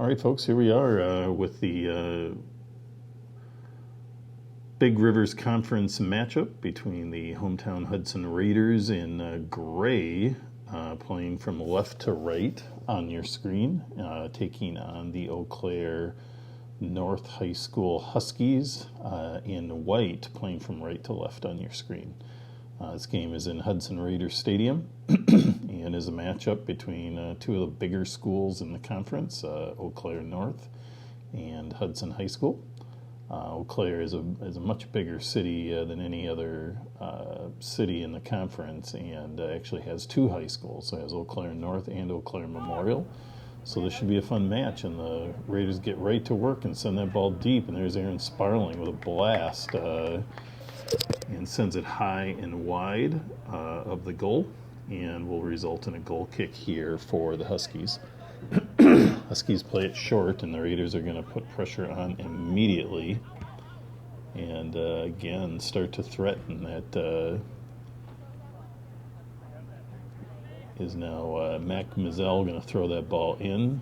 right, folks, here we are with the Big Rivers Conference matchup between the hometown Hudson Raiders in gray, playing from left to right on your screen, taking on the Eau Claire North High School Huskies in white, playing from right to left on your screen. This game is in Hudson Raiders Stadium and is a matchup between two of the bigger schools in the conference, Eau Claire North and Hudson High School. Eau Claire is a much bigger city than any other city in the conference, and actually has two high schools. So it has Eau Claire North and Eau Claire Memorial. So this should be a fun match, and the Raiders get right to work and send that ball deep, and there's Aaron Sparling with a blast and sends it high and wide of the goal, and will result in a goal kick here for the Huskies. Huskies play it short, and the Raiders are going to put pressure on immediately and again start to threaten. That is now Mac Mazzell going to throw that ball in.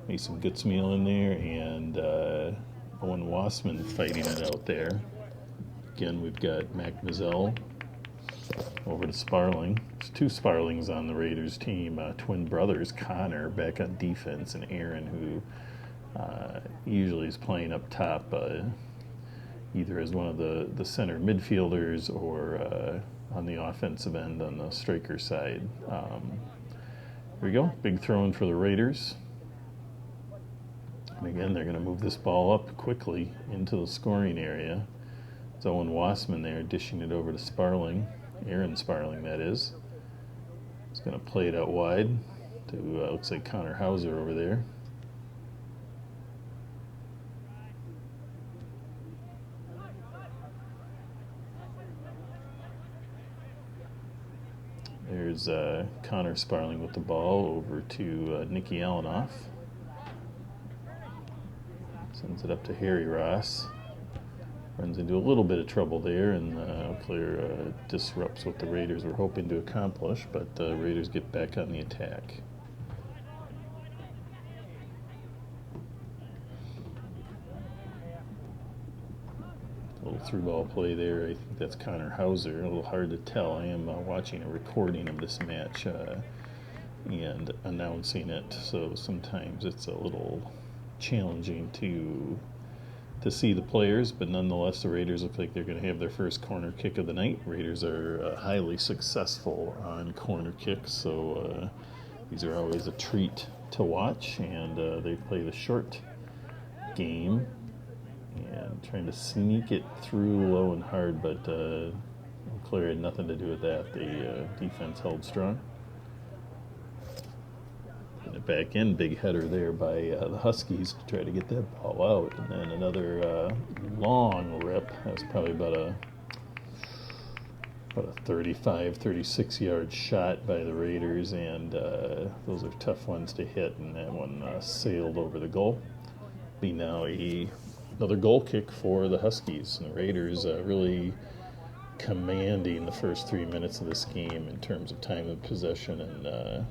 Mason Gutzmeal in there, and Owen Wassman fighting it out there. Again, we've got Mac Mazzell over to Sparling. There's two Sparlings on the Raiders team, twin brothers, Connor back on defense, and Aaron, who usually is playing up top, either as one of the center midfielders or on the offensive end on the striker side. Here we go, big throw in for the Raiders. And again, they're going to move this ball up quickly into the scoring area. It's Owen Wassman there dishing it over to Sparling. Aaron Sparling, that is. He's going to play it out wide to, looks like Connor Hauser over there. There's Connor Sparling with the ball over to Nicky Alanoff. Sends it up to Harry Ross. Runs into a little bit of trouble there, and Eau Claire disrupts what the Raiders were hoping to accomplish, but the Raiders get back on the attack. A little through ball play there. I think that's Connor Hauser. A little hard to tell. I am watching a recording of this match and announcing it, so sometimes it's a little challenging to see the players, but nonetheless the Raiders look like they're going to have their first corner kick of the night. Raiders are highly successful on corner kicks, so these are always a treat to watch, and they play the short game and trying to sneak it through low and hard, but Claire had nothing to do with that. The defense held strong. Back in, big header there by the Huskies to try to get that ball out, and then another long rip. That's probably about a 35, 36 yard shot by the Raiders, and those are tough ones to hit, and that one sailed over the goal. Be now another goal kick for the Huskies, and the Raiders really commanding the first 3 minutes of this game in terms of time of possession and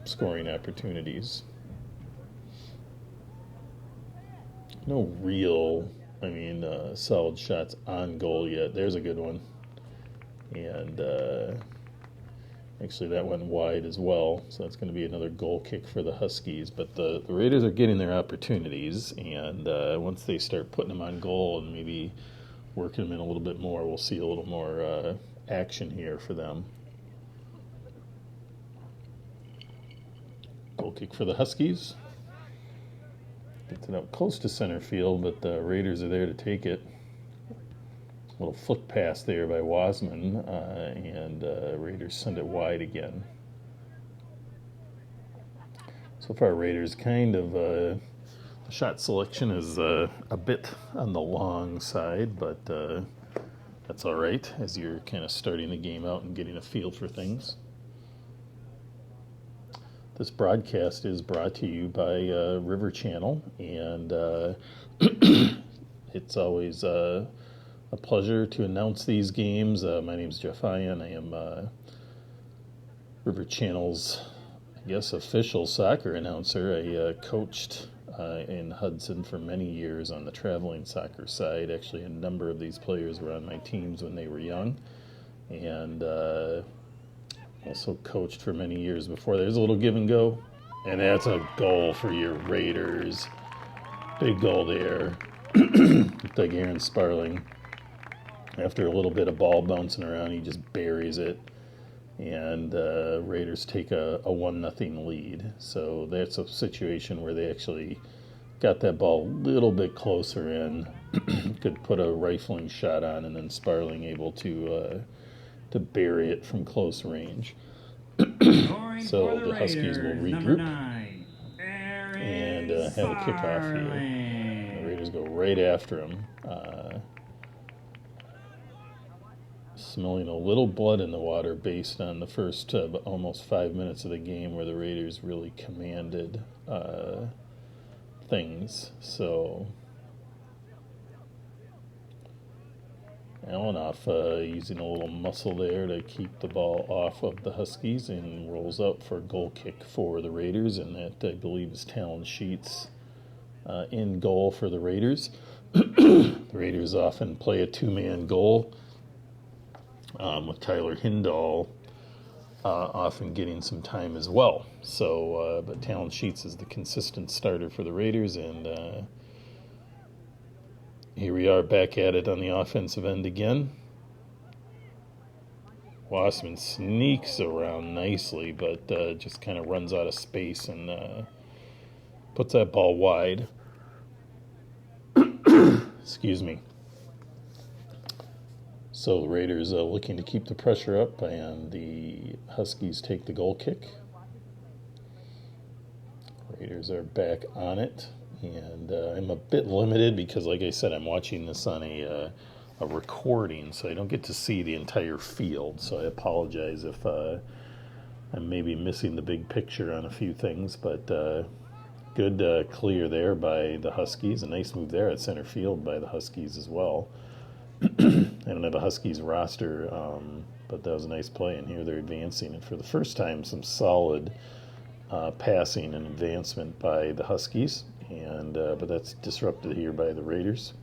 scoring opportunities. No real, solid shots on goal yet. There's a good one. And actually that went wide as well, so that's going to be another goal kick for the Huskies. But the Raiders are getting their opportunities, and once they start putting them on goal and maybe working them in a little bit more, we'll see a little more action here for them. Goal kick for the Huskies. Gets it out close to center field, but the Raiders are there to take it. A little flick pass there by Wassman, and Raiders send it wide again. So far, Raiders kind of, the shot selection is a bit on the long side, but that's all right as you're kind of starting the game out and getting a feel for things. This broadcast is brought to you by River Channel, and it's always a pleasure to announce these games. My name is Jeff Ian. I am River Channel's, official soccer announcer. I coached in Hudson for many years on the traveling soccer side. Actually, a number of these players were on my teams when they were young, and also coached for many years before. There's a little give and go, and that's a goal for your Raiders. Big goal there. Looked like Aaron Sparling, after a little bit of ball bouncing around, he just buries it. And Raiders take a 1-0 lead. So that's a situation where they actually got that ball a little bit closer in, could put a rifling shot on, and then Sparling able to bury it from close range. So the Huskies will regroup and have a kickoff here. The Raiders go right after him. Smelling a little blood in the water based on the first almost 5 minutes of the game where the Raiders really commanded things. So Alanoff using a little muscle there to keep the ball off of the Huskies and rolls out for a goal kick for the Raiders, and that I believe is Talon Sheets in goal for the Raiders. The Raiders often play a two-man goal with Tyler Hindall often getting some time as well. So, but Talon Sheets is the consistent starter for the Raiders, and here we are back at it on the offensive end again. Wassman sneaks around nicely, but just kind of runs out of space and puts that ball wide. Excuse me. So the Raiders looking to keep the pressure up, and the Huskies take the goal kick. Raiders are back on it, and I'm a bit limited because, like I said, I'm watching this on a recording, so I don't get to see the entire field. So I apologize if I'm maybe missing the big picture on a few things, but good clear there by the Huskies. A nice move there at center field by the Huskies as well. I don't have a Huskies roster, but that was a nice play, and here they're advancing. And for the first time, some solid passing and advancement by the Huskies, and but that's disrupted here by the Raiders.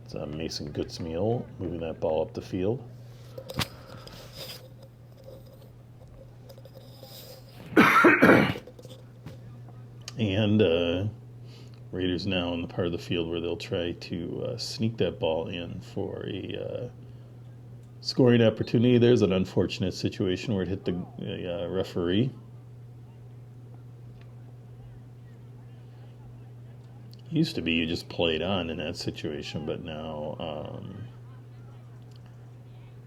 It's Mason Gutzmeal moving that ball up the field. And Raiders now in the part of the field where they'll try to sneak that ball in for a scoring opportunity. There's an unfortunate situation where it hit the referee. It used to be you just played on in that situation, but now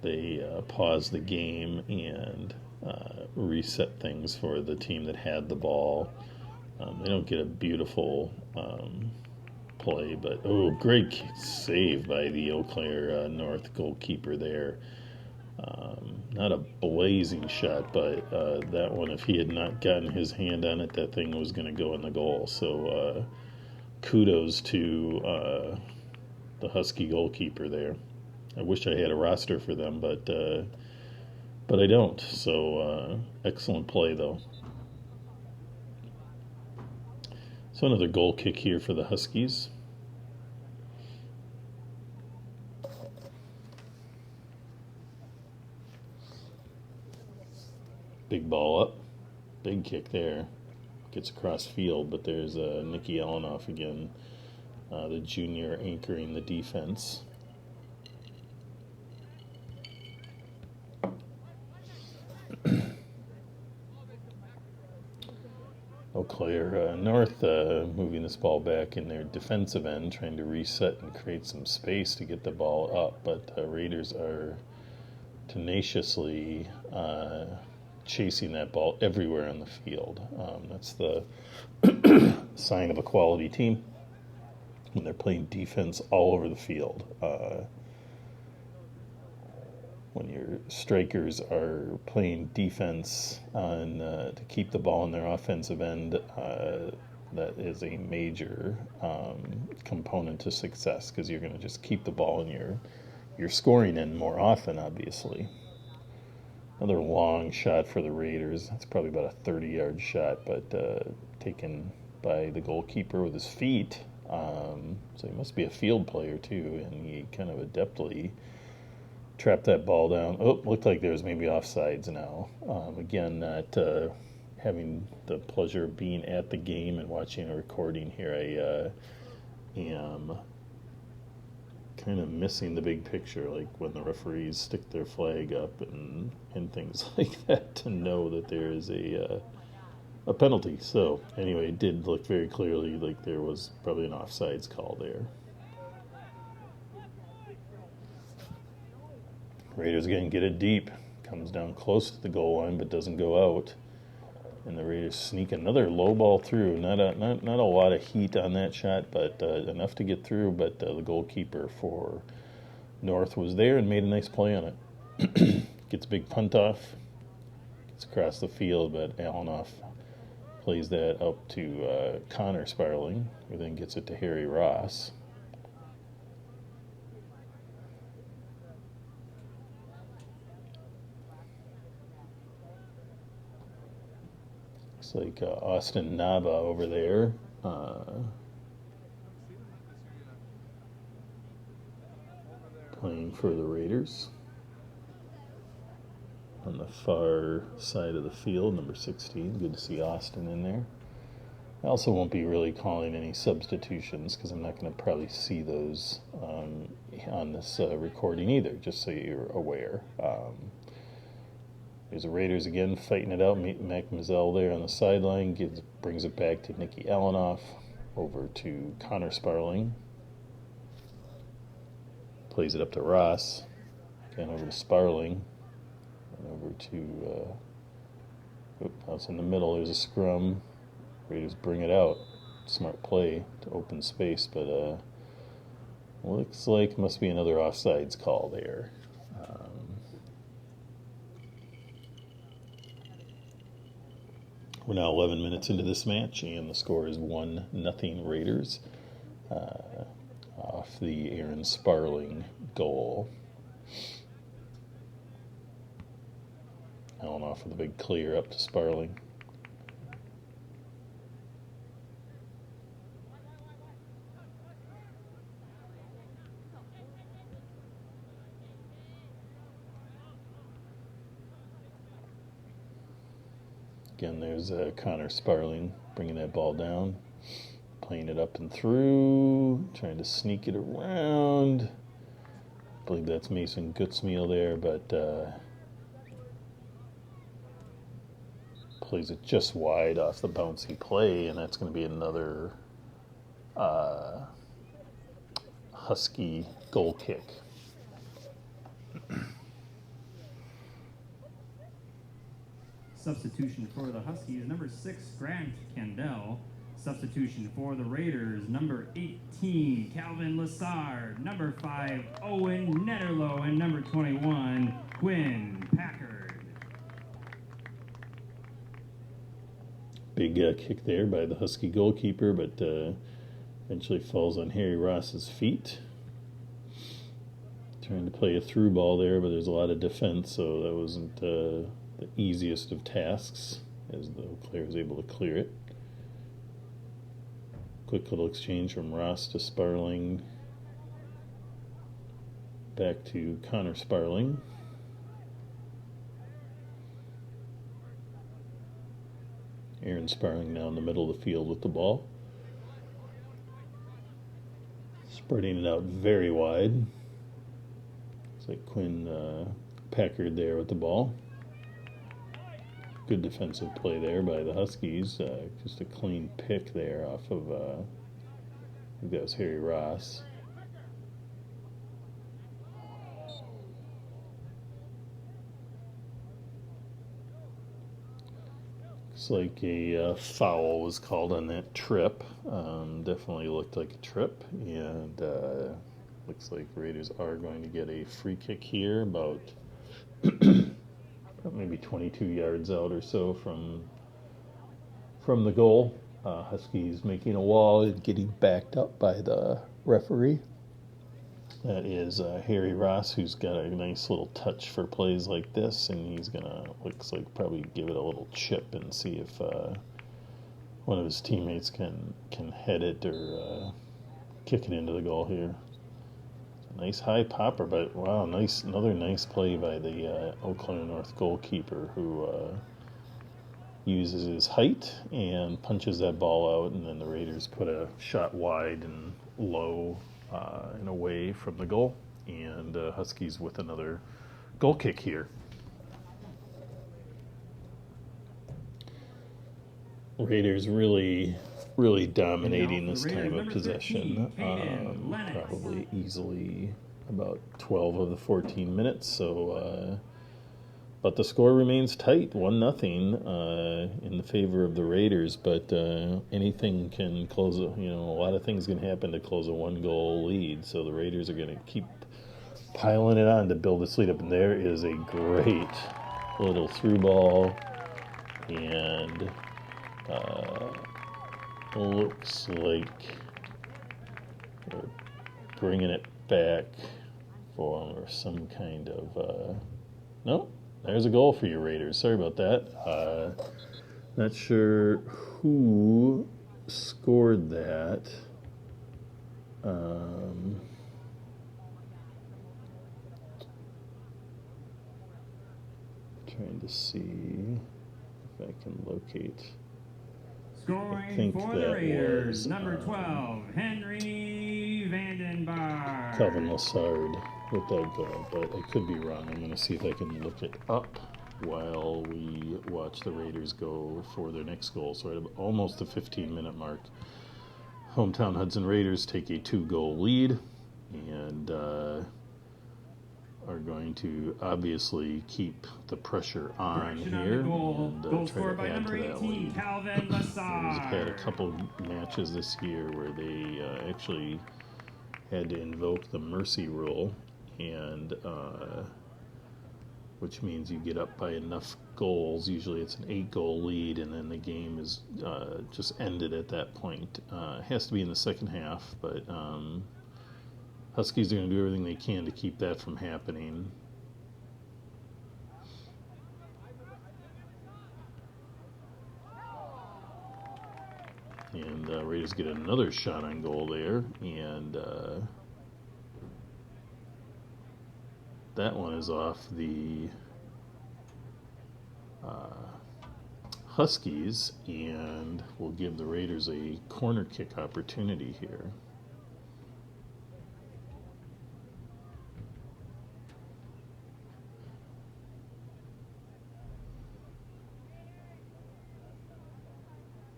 they pause the game and reset things for the team that had the ball. They don't get a beautiful play, but great save by the Eau Claire North goalkeeper there. Not a blazing shot, but that one, if he had not gotten his hand on it, that thing was going to go in the goal. So kudos to the Husky goalkeeper there. I wish I had a roster for them, but I don't. So excellent play, though. So another goal kick here for the Huskies. Big ball up. Big kick there. Gets across field, but there's Nicky Alanoff again, the junior anchoring the defense. Eau Claire North moving this ball back in their defensive end, trying to reset and create some space to get the ball up, but Raiders are tenaciously chasing that ball everywhere on the field. That's the sign of a quality team when they're playing defense all over the field. When your strikers are playing defense on to keep the ball in their offensive end, that is a major component to success, because you're going to just keep the ball in your scoring end more often, obviously. Another long shot for the Raiders. That's probably about a 30-yard shot, but taken by the goalkeeper with his feet. So he must be a field player too, and he kind of adeptly trapped that ball down. Oh, looked like there was maybe offsides now. Again, not having the pleasure of being at the game and watching a recording here, I am kind of missing the big picture, like when the referees stick their flag up and things like that, to know that there is a penalty. So anyway, it did look very clearly like there was probably an offsides call there. Raiders again get it deep, comes down close to the goal line but doesn't go out, and the Raiders sneak another low ball through. Not a lot of heat on that shot, but enough to get through. But the goalkeeper for North was there and made a nice play on it. Gets a big punt off, gets across the field, but Alanoff plays that up to Connor Sparling, who then gets it to Harry Ross. Looks like Austin Naba over there. Playing for the Raiders. On the far side of the field, number 16. Good to see Austin in there. I also won't be really calling any substitutions because I'm not going to probably see those on this recording either, just so you're aware. There's the Raiders again fighting it out. Mac Mazzell there on the sideline brings it back to Nicky Alanoff, over to Connor Sparling. Plays it up to Ross. Again over to Sparling. And over to, that's in the middle. There's a scrum. Raiders bring it out. Smart play to open space, but looks like must be another offsides call there. We're now 11 minutes into this match, and the score is 1-0 Raiders off the Aaron Sparling goal. Allen off with a big clear up to Sparling. Again, there's Connor Sparling bringing that ball down, playing it up and through, trying to sneak it around. I believe that's Mason Gutzmeal there, but plays it just wide off the bouncy play, and that's going to be another Husky goal kick. Substitution for the Huskies, number 6, Grant Kendall. Substitution for the Raiders, number 18, Calvin Lassard. Number 5, Owen Netterlow. And number 21, Quinn Packard. Big kick there by the Husky goalkeeper, but eventually falls on Harry Ross's feet. Trying to play a through ball there, but there's a lot of defense, so that wasn't the easiest of tasks, as the player was able to clear it. Quick little exchange from Ross to Sparling. Back to Connor Sparling. Aaron Sparling now in the middle of the field with the ball. Spreading it out very wide. Looks like Quinn Packard there with the ball. Good defensive play there by the Huskies. Just a clean pick there off of, I think that was Harry Ross. Looks like a foul was called on that trip. Definitely looked like a trip. And looks like Raiders are going to get a free kick here, about maybe 22 yards out or so from the goal. Huskies making a wall and getting backed up by the referee. That is Harry Ross, who's got a nice little touch for plays like this, and he's gonna, looks like, probably give it a little chip and see if one of his teammates can head it or kick it into the goal here. Nice high popper, but wow, another nice play by the Eau Claire North goalkeeper who uses his height and punches that ball out, and then the Raiders put a shot wide and low and away from the goal, and Huskies with another goal kick here. Raiders really dominating this time of possession. Probably easily about 12 of the 14 minutes. So, but the score remains tight, 1-0 in the favor of the Raiders. But anything can close. A lot of things can happen to close a 1-goal lead. So the Raiders are going to keep piling it on to build this lead up. And there is a great little through ball, and looks like we're bringing it back for some kind of no, there's a goal for you, Raiders. Sorry about that. Not sure who scored that. Trying to see if I can locate. Scoring for the Raiders, number 12, Henry Vandenberg. Calvin Lassard with that goal, but I could be wrong. I'm going to see if I can look it up while we watch the Raiders go for their next goal. So at almost the 15-minute mark, hometown Hudson Raiders take a 2-goal lead and are going to obviously keep the pressure on here and try to add to that lead. Calvin Lassard. They've had a couple matches this year where they actually had to invoke the mercy rule, and which means you get up by enough goals. Usually it's an 8-goal lead, and then the game is just ended at that point. It has to be in the second half, but Huskies are going to do everything they can to keep that from happening. And Raiders get another shot on goal there, and that one is off the Huskies, and will give the Raiders a corner kick opportunity here.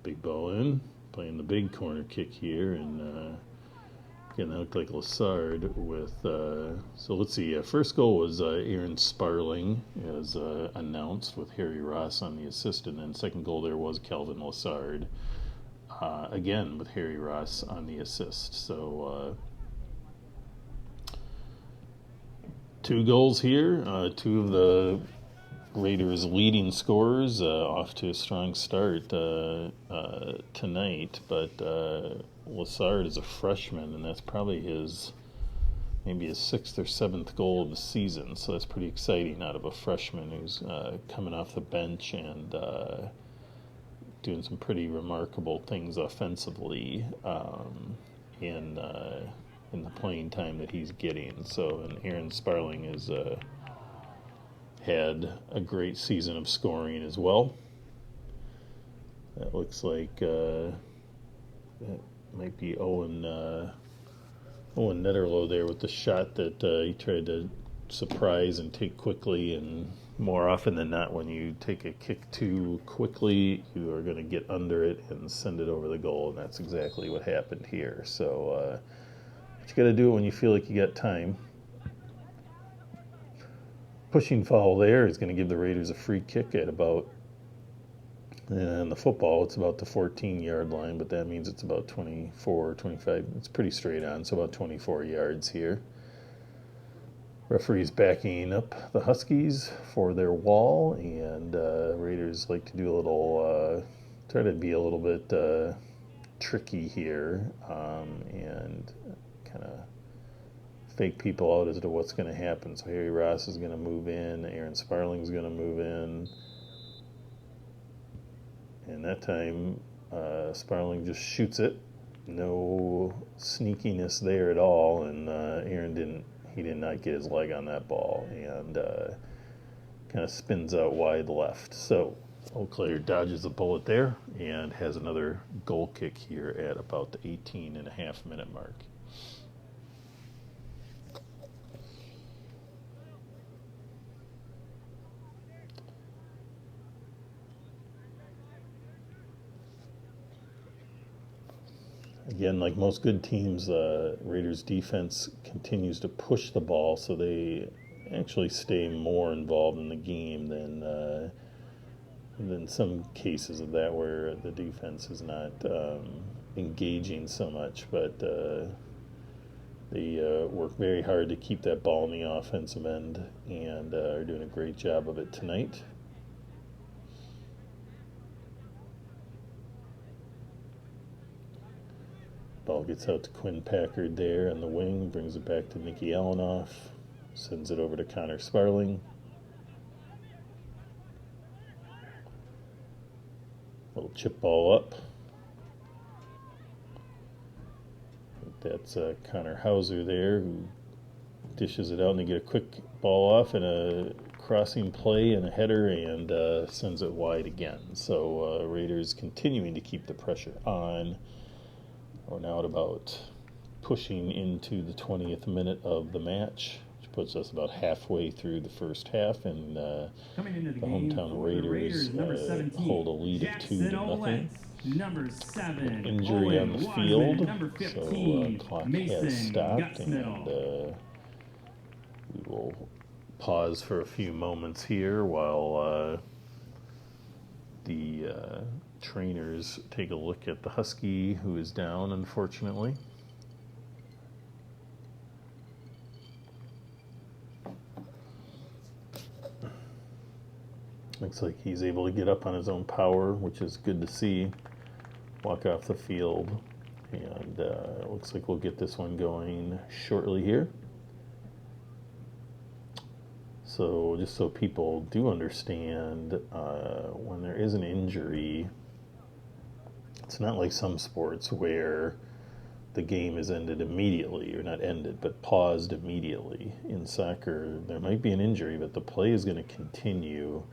Big ball in, playing the big corner kick here, and again, that looked like Lassard with, so let's see, first goal was Aaron Sparling, as announced, with Harry Ross on the assist, and then second goal there was Calvin Lassard, again with Harry Ross on the assist. So 2 goals here, 2 of the Raiders' leading scorers off to a strong start tonight, but Lassard is a freshman, and that's probably maybe his 6th or 7th goal of the season, so that's pretty exciting out of a freshman who's coming off the bench and doing some pretty remarkable things offensively in the playing time that he's getting. So, and Aaron Sparling is had a great season of scoring as well. That looks like that might be Owen Netterlow there with the shot that he tried to surprise and take quickly, and more often than not, when you take a kick too quickly, you are going to get under it and send it over the goal, and that's exactly what happened here. So but you got to do it when you feel like you got time. Pushing foul there is going to give the Raiders a free kick at about, and the football, it's about the 14-yard line, but that means it's about 24, 25. It's pretty straight on, so about 24 yards here. Referee's backing up the Huskies for their wall, and Raiders like to do a little, try to be a little bit tricky here, and kind of fake people out as to what's going to happen. So Harry Ross is going to move in, Aaron Sparling is going to move in, and that time Sparling just shoots it. No sneakiness there at all, and Aaron did not get his leg on that ball, and kind of spins out wide left. So Eau Claire dodges a bullet there and has another goal kick here at about the 18.5-minute mark. Again, like most good teams, Raiders defense continues to push the ball, so they actually stay more involved in the game than some cases of that where the defense is not engaging so much. But they work very hard to keep that ball in the offensive end and are doing a great job of it tonight. Ball gets out to Quinn Packard there on the wing, brings it back to Mickey Alanoff, sends it over to Connor Sparling. Little chip ball up. That's Connor Hauser there who dishes it out, and they get a quick ball off and a crossing play and a header, and sends it wide again. So Raiders continuing to keep the pressure on. We're now at about pushing into the 20th minute of the match, which puts us about halfway through the first half, and coming into the hometown Raiders number 17, hold a lead of 2-0. Number 7, Injury Owen on the Wasman, field, number 15, so clock Mason has stopped, Gutsmiddle. and we will pause for a few moments here while the trainers take a look at the Husky, who is down, unfortunately. Looks like he's able to get up on his own power, which is good to see. Walk off the field, and it looks like we'll get this one going shortly here. So just so people do understand, when there is an injury, it's not like some sports where the game is ended immediately, or not ended, but paused immediately. In soccer, there might be an injury, but the play is going to continue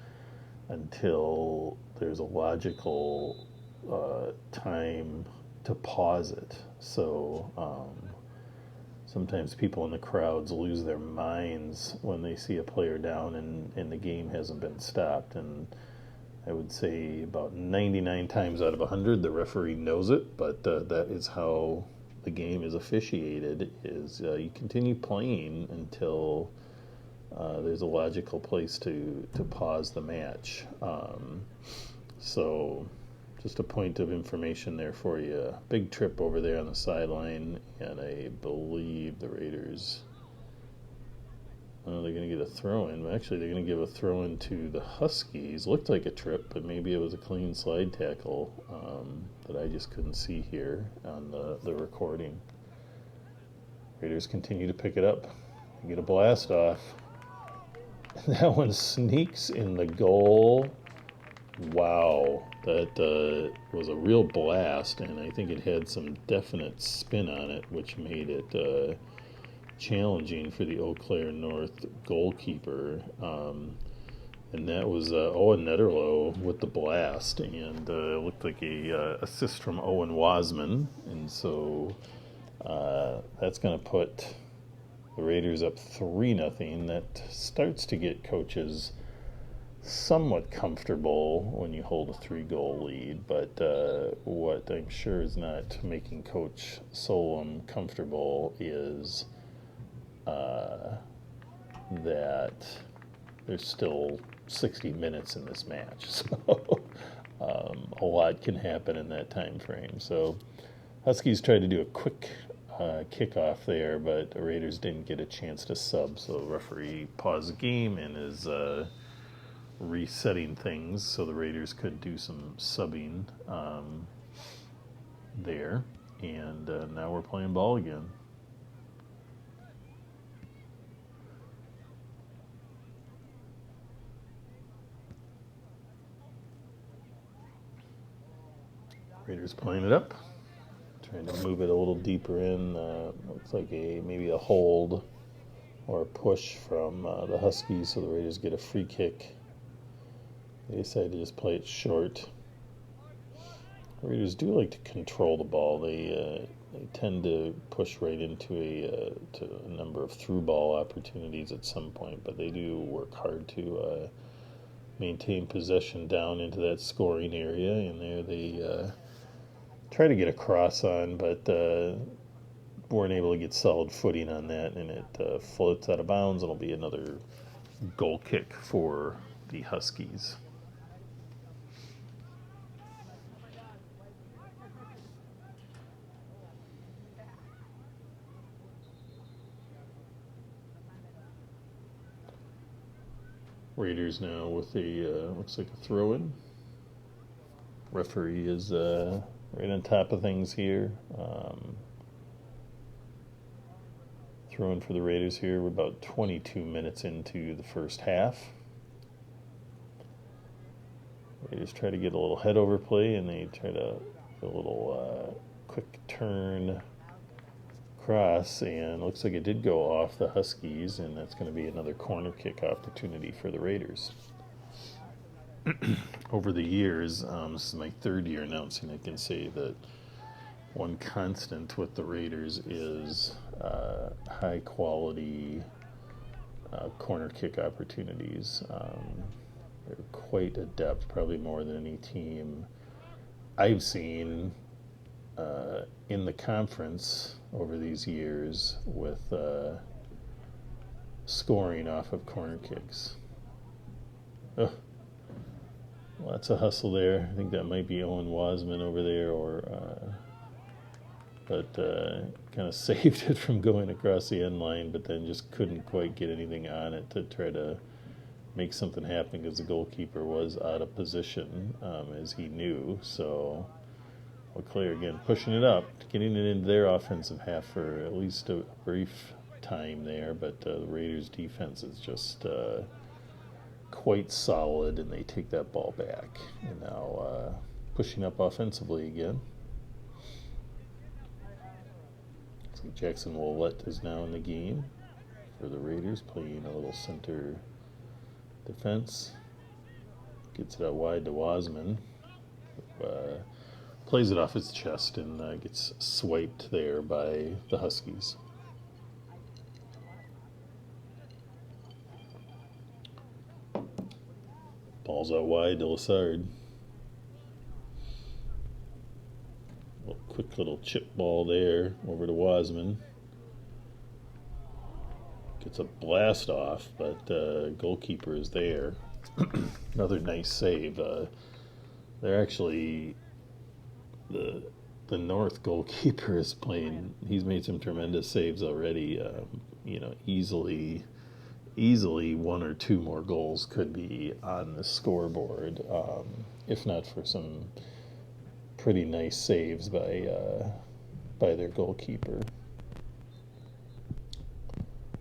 until there's a logical time to pause it. So sometimes people in the crowds lose their minds when they see a player down and the game hasn't been stopped. And I would say about 99 times out of 100, the referee knows it, but that is how the game is officiated, is you continue playing until there's a logical place to pause the match. So just a point of information there for you. Big trip over there on the sideline, and I believe the Raiders, they're going to get a throw-in. Actually, they're going to give a throw-in to the Huskies. Looked like a trip, but maybe it was a clean slide tackle that I just couldn't see here on the recording. Raiders continue to pick it up. Get a blast off. That one sneaks in the goal. Wow, that was a real blast, and I think it had some definite spin on it, which made it challenging for the Eau Claire North goalkeeper. And that was Owen Netterlow with the blast, and it looked like a assist from Owen Wasman, and so that's going to put the Raiders up 3-0. That starts to get coaches somewhat comfortable when you hold a 3-goal lead, but what I'm sure is not making Coach Solom comfortable is that there's still 60 minutes in this match, so a lot can happen in that time frame. So Huskies tried to do a quick kickoff there, but the Raiders didn't get a chance to sub, so the referee paused the game and is resetting things so the Raiders could do some subbing there, and now we're playing ball again. Raiders playing it up. Trying to move it a little deeper in. Looks like maybe a hold or a push from the Huskies, so the Raiders get a free kick. They decide to just play it short. The Raiders do like to control the ball. They tend to push right into a number of through ball opportunities at some point, but they do work hard to maintain possession down into that scoring area, and there they try to get a cross on, but weren't able to get solid footing on that, and it floats out of bounds. It'll be another goal kick for the Huskies. Raiders now with a looks like a throw-in. Referee is right on top of things here. Throw-in for the Raiders here. We're about 22 minutes into the first half. Raiders try to get a little head over play, and they try to get a little quick turn cross, and looks like it did go off the Huskies, and that's going to be another corner kick opportunity for the Raiders. Over the years, this is my third year announcing, I can say that one constant with the Raiders is high quality corner kick opportunities. They're quite adept, probably more than any team I've seen in the conference over these years with scoring off of corner kicks. Oh, lots of hustle there. I think that might be Owen Wasman over there, but kind of saved it from going across the end line, but then just couldn't quite get anything on it to try to make something happen because the goalkeeper was out of position, as he knew. So LeClaire again pushing it up, getting it into their offensive half for at least a brief time there, but the Raiders' defense is just quite solid, and they take that ball back. And now pushing up offensively again. Looks like Jackson Willett is now in the game for the Raiders, playing a little center defense. Gets it out wide to Wasman. Plays it off his chest and gets swiped there by the Huskies. Ball's out wide to Lassard. Quick little chip ball there over to Wasman. Gets a blast off, but goalkeeper is there. Another nice save. They're actually the North goalkeeper is playing. He's made some tremendous saves already. Easily one or two more goals could be on the scoreboard, if not for some pretty nice saves by their goalkeeper.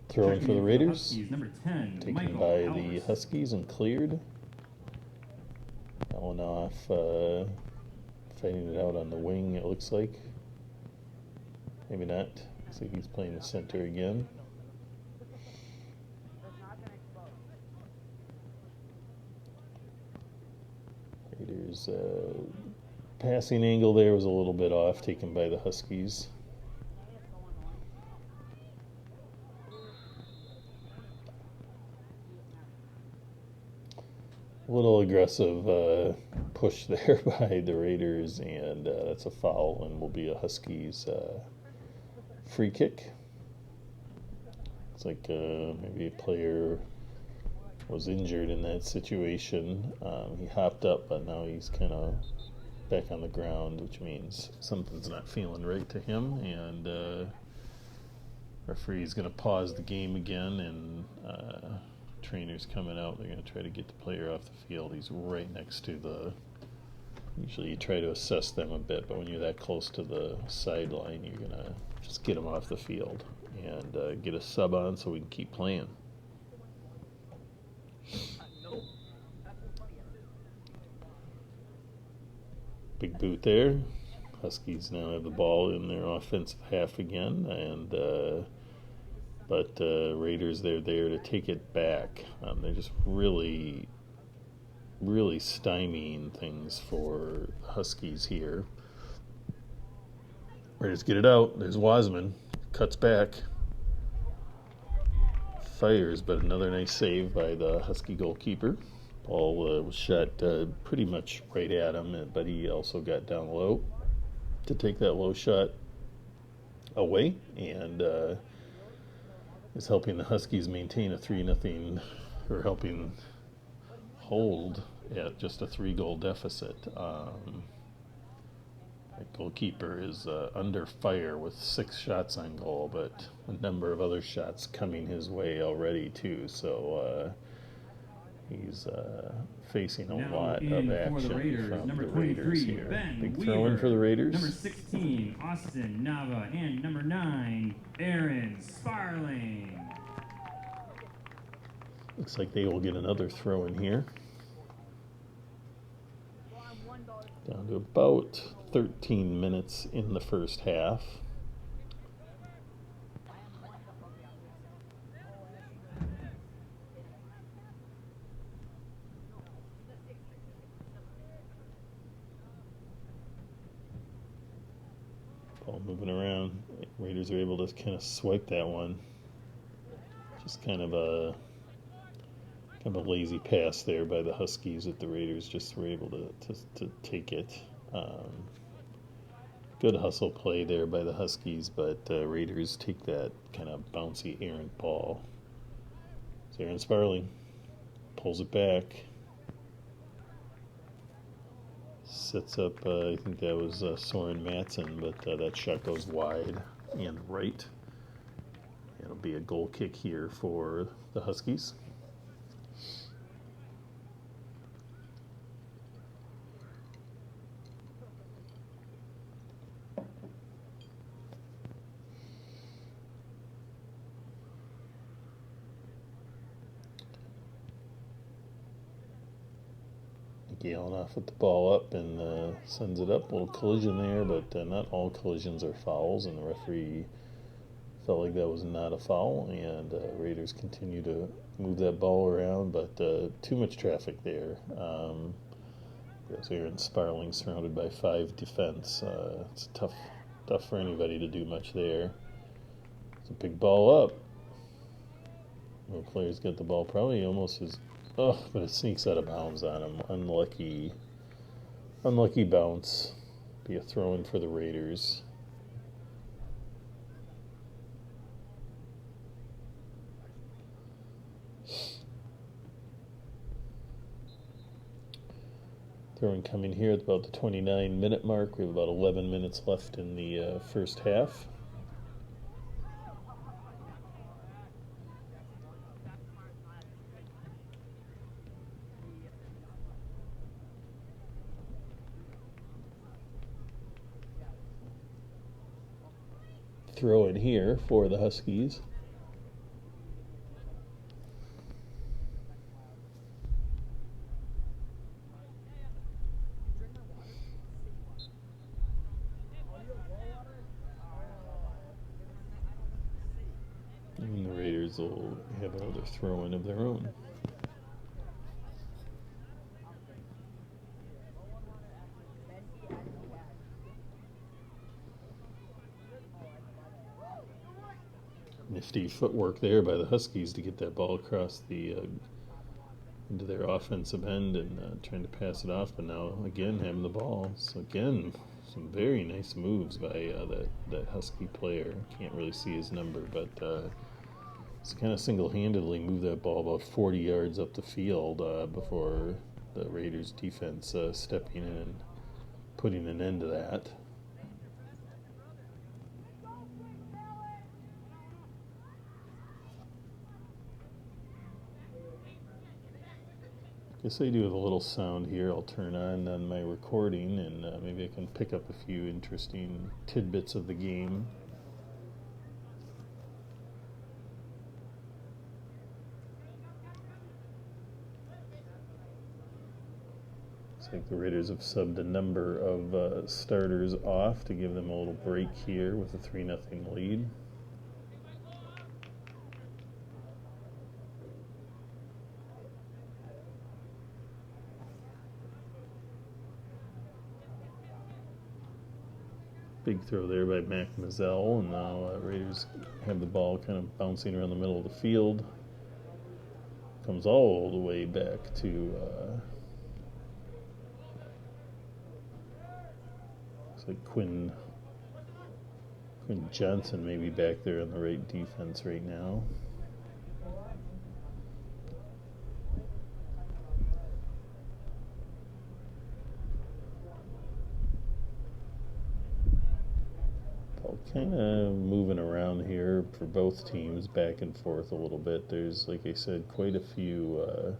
Throwing for the Raiders, Huskies, number 10, taken Michael by Ellis. the Huskies and cleared. That one off, fighting it out on the wing, it looks like. Maybe not. Looks like he's playing the center again. Raiders' passing angle there was a little bit off, taken by the Huskies. A little aggressive push there by the Raiders, and that's a foul and will be a Huskies free kick. It's like maybe a player was injured in that situation. He hopped up, but now he's kind of back on the ground, which means something's not feeling right to him, and referee's going to pause the game again, and trainers coming out. They're going to try to get the player off the field. He's right next to the... Usually you try to assess them a bit, but when you're that close to the sideline, you're going to just get them off the field and get a sub on so we can keep playing. Big boot there. Huskies now have the ball in their offensive half again, and but Raiders, they're there to take it back. They're just really stymieing things for Huskies here. Raiders get it out. There's Wasman. Cuts back. Fires, but another nice save by the Husky goalkeeper. Ball was shot pretty much right at him, but he also got down low to take that low shot away, and is helping the Huskies maintain a 3-0, or helping hold at just a 3-goal deficit. The goalkeeper is under fire with 6 shots on goal, but a number of other shots coming his way already too. So he's facing a lot of action from the Raiders here. Big throw in for the Raiders. Number 16, Austin Nava, and number 9, Aaron Sparling. Looks like they will get another throw in here. Down to about 13 minutes in the first half. Ball moving around. Raiders are able to kind of swipe that one. Just kind of a lazy pass there by the Huskies that the Raiders just were able to take it. Good hustle play there by the Huskies, but Raiders take that kind of bouncy, errant ball. So Aaron Sparling pulls it back. Sets up, I think that was Soren Matson, but that shot goes wide and right. It'll be a goal kick here for the Huskies. Galen off with the ball up and sends it up. A little collision there, but not all collisions are fouls, and the referee felt like that was not a foul, and Raiders continue to move that ball around, but too much traffic there. There's Aaron Sparling surrounded by 5 defense. It's tough for anybody to do much there. It's a big ball up. No players get the ball, probably almost as... Oh, but it sneaks out of bounds on him. Unlucky bounce. Be a throw-in for the Raiders. Throw-in coming here at about the 29-minute mark. We have about 11 minutes left in the first half. Throw in here for the Huskies. And the Raiders will have another throw in of their own. Nifty footwork there by the Huskies to get that ball across the into their offensive end and trying to pass it off, but now again having the ball. So again, some very nice moves by that Husky player. Can't really see his number, but it's kind of single-handedly moved that ball about 40 yards up the field before the Raiders defense stepping in and putting an end to that. Guess I do have a little sound here I'll turn on my recording, and maybe I can pick up a few interesting tidbits of the game. Looks like the Raiders have subbed a number of starters off to give them a little break here with a 3-0 lead. Big throw there by Mac Mazzell, and now Raiders have the ball kind of bouncing around the middle of the field. Comes all the way back to looks like Quinn Johnson maybe back there on the right defense right now. Kind of moving around here for both teams, back and forth a little bit. There's, like I said, quite a few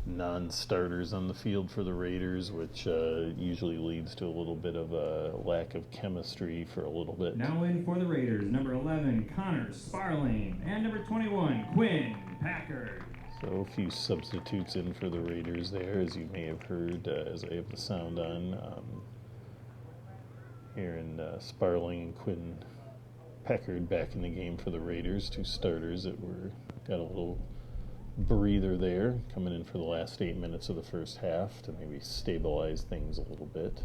non-starters on the field for the Raiders, which usually leads to a little bit of a lack of chemistry for a little bit. Now in for the Raiders, number 11, Connor Sparling, and number 21, Quinn Packard. So a few substitutes in for the Raiders there, as you may have heard as I have the sound on. Aaron Sparling and Quinn Packard back in the game for the Raiders, two starters that got a little breather there, coming in for the last 8 minutes of the first half to maybe stabilize things a little bit.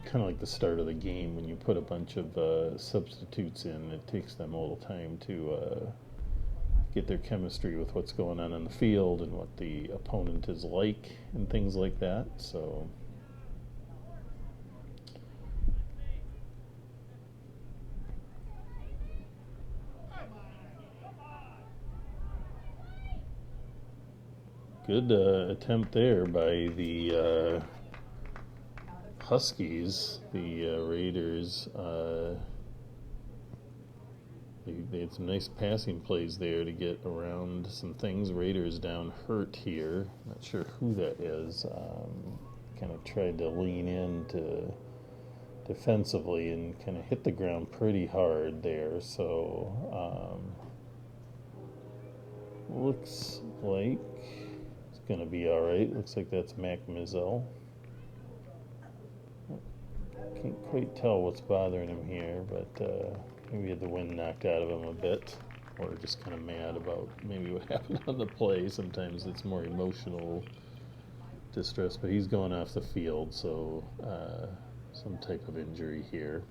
Kind of like the start of the game when you put a bunch of substitutes in, it takes them a little time to get their chemistry with what's going on the field and what the opponent is like and things like that. So good attempt there by the Huskies. The Raiders, they had some nice passing plays there to get around some things. Raiders down hurt here. Not sure who that is. Kind of tried to lean in defensively and kind of hit the ground pretty hard there. So looks like going to be all right. Looks like that's Mac Mazzell. Can't quite tell what's bothering him here, but maybe he had the wind knocked out of him a bit, or just kind of mad about maybe what happened on the play. Sometimes it's more emotional distress, but he's going off the field, so some type of injury here.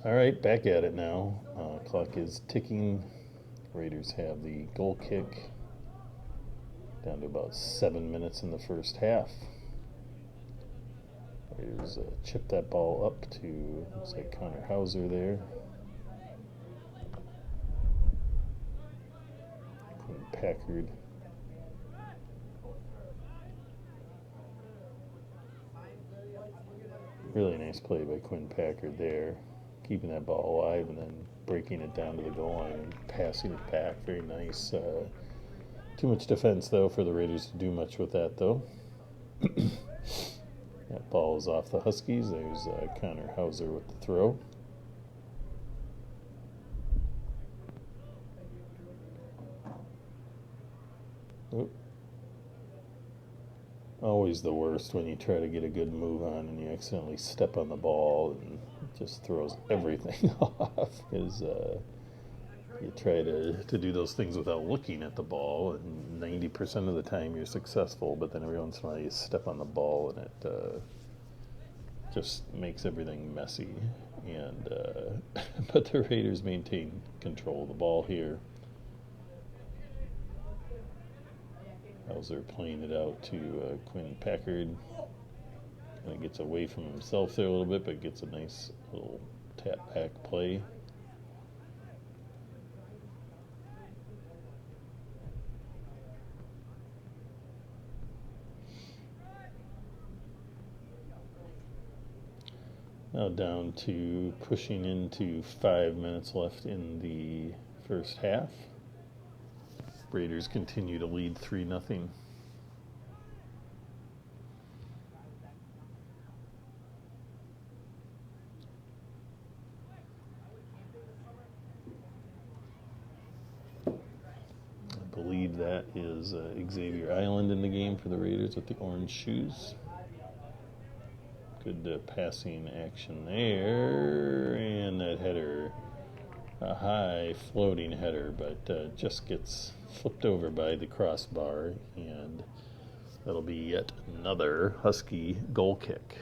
All right, back at it now. Clock is ticking. Raiders have the goal kick. Down to about 7 minutes in the first half. Raiders chip that ball up to, looks like Connor Hauser there. Quinn Packard. Really nice play by Quinn Packard there. Keeping that ball alive and then breaking it down to the goal line and passing it back. Very nice. Too much defense, though, for the Raiders to do much with that, though. That ball is off the Huskies. There's Connor Hauser with the throw. Oop. Always the worst when you try to get a good move on and you accidentally step on the ball and it just throws everything off. Because you try to do those things without looking at the ball, and 90% of the time you're successful, but then every once in a while you step on the ball and it just makes everything messy. And but the Raiders maintain control of the ball here. Hauser playing it out to Quinn Packard. Kind of gets away from himself there a little bit, but gets a nice little tap back play. Now down to pushing into 5 minutes left in the first half. Raiders continue to lead 3-0. that is Xavier Island in the game for the Raiders with the orange shoes. Good passing action there, and that header, a high floating header, but just gets flipped over by the crossbar, and that'll be yet another Husky goal kick.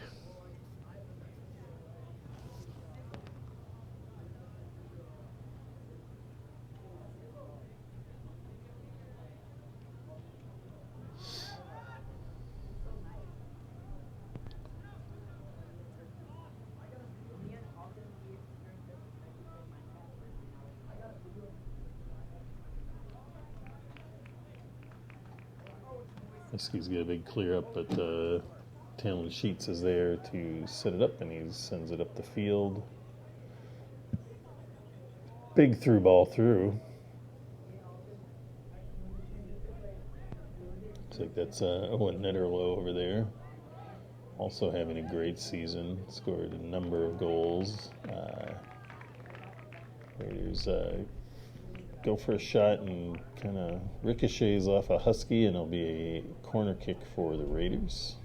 Huskies get a big clear up, but Talon Sheets is there to set it up, and he sends it up the field. Big through ball through. Looks like that's Owen Netterlow over there. Also having a great season. Scored a number of goals. Raiders go for a shot and kind of ricochets off a Husky, and it'll be a corner kick for the Raiders.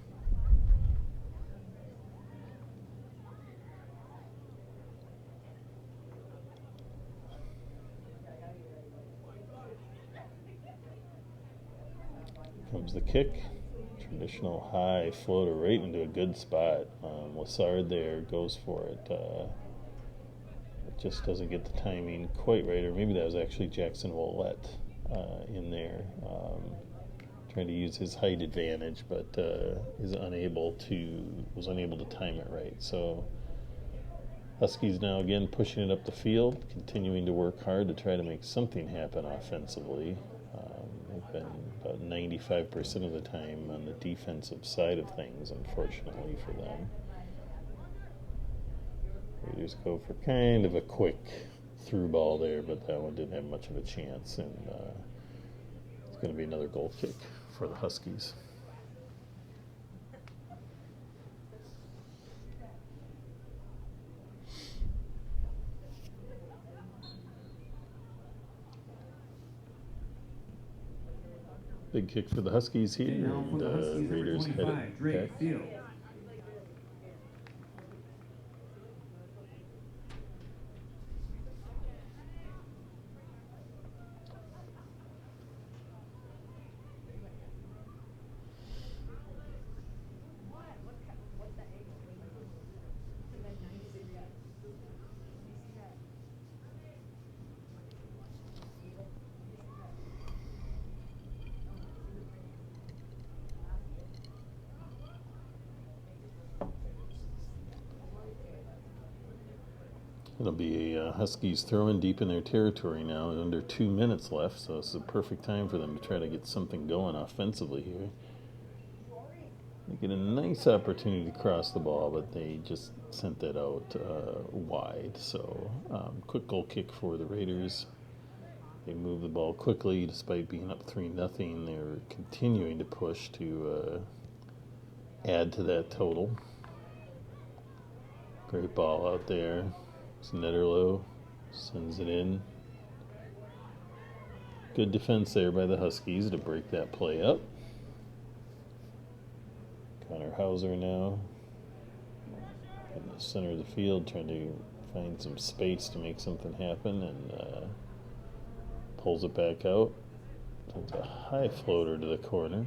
Comes the kick. Traditional high floater right into a good spot. Lassard there goes for it. Just doesn't get the timing quite right, or maybe that was actually Jackson Willett in there, trying to use his height advantage, but was unable to time it right. So Huskies now again pushing it up the field, continuing to work hard to try to make something happen offensively. They've been about 95% of the time on the defensive side of things, unfortunately for them. Raiders go for kind of a quick through ball there, but that one didn't have much of a chance, and it's going to be another goal kick for the Huskies. Big kick for the Huskies here, and Raiders head it Drake back. Field. It'll be a Huskies throwing deep in their territory now, under 2 minutes left, so it's a perfect time for them to try to get something going offensively here. They get a nice opportunity to cross the ball, but they just sent that out wide. So quick goal kick for the Raiders. They move the ball quickly despite being up 3-0. They're continuing to push to add to that total. Great ball out there. Netterlow sends it in. Good defense there by the Huskies to break that play up. Connor Hauser now in the center of the field, trying to find some space to make something happen, and pulls it back out. It's a high floater to the corner.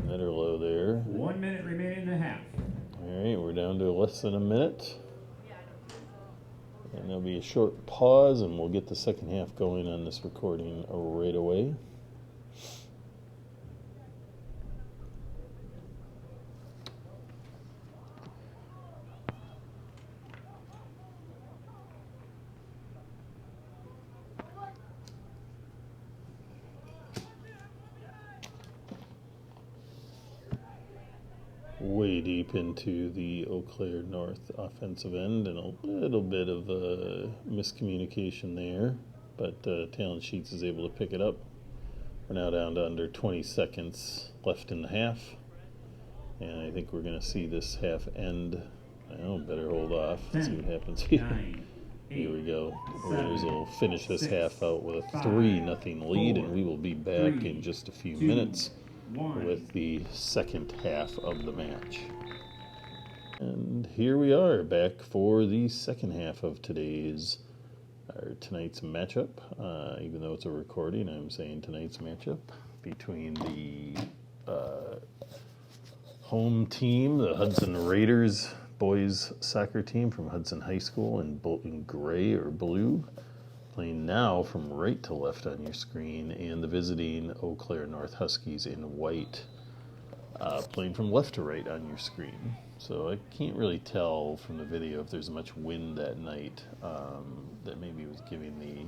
Netterlow there. 1 minute remaining in the half. All right, we're down to less than a minute. And there'll be a short pause, and we'll get the second half going on this recording right away. Way deep into the Eau Claire North offensive end, and a little bit of miscommunication there, but Talon Sheets is able to pick it up. We're now down to under 20 seconds left in the half, and I think we're going to see this half end. Better hold off and see what happens here. 9, Here we go. Seven, Raiders will finish this 6, half out with a 5, 3-0 lead, and 4, we will be back 3, in just a few 2, minutes 1. with the second half of the match. And here we are back for the second half of tonight's matchup. Even though it's a recording, I'm saying tonight's matchup between the home team, the Hudson Raiders boys soccer team from Hudson High School in Bolton Gray or Blue, playing now from right to left on your screen, and the visiting Eau Claire North Huskies in white, playing from left to right on your screen. So I can't really tell from the video if there's much wind that night that maybe was giving the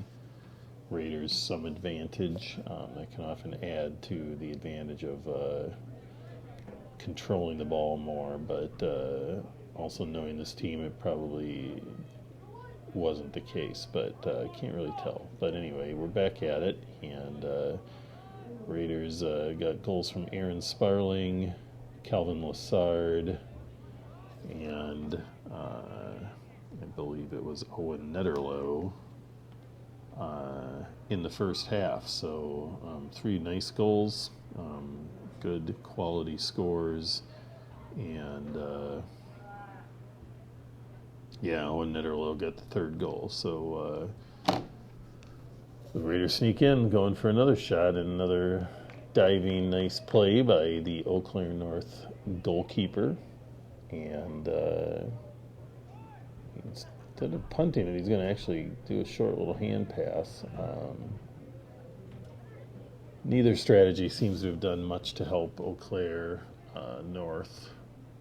Raiders some advantage. That can often add to the advantage of controlling the ball more, but also knowing this team, it probably wasn't the case, but I can't really tell. But anyway, we're back at it, and Raiders got goals from Aaron Sparling, Calvin Lassard, and I believe it was Owen Netterlow in the first half. So 3 nice goals, good quality scores, and Owen Netterlow got the third goal. So the Raiders sneak in, going for another shot, and another diving nice play by the Eau Claire North goalkeeper. And instead of punting it, he's going to actually do a short little hand pass. Neither strategy seems to have done much to help Eau Claire North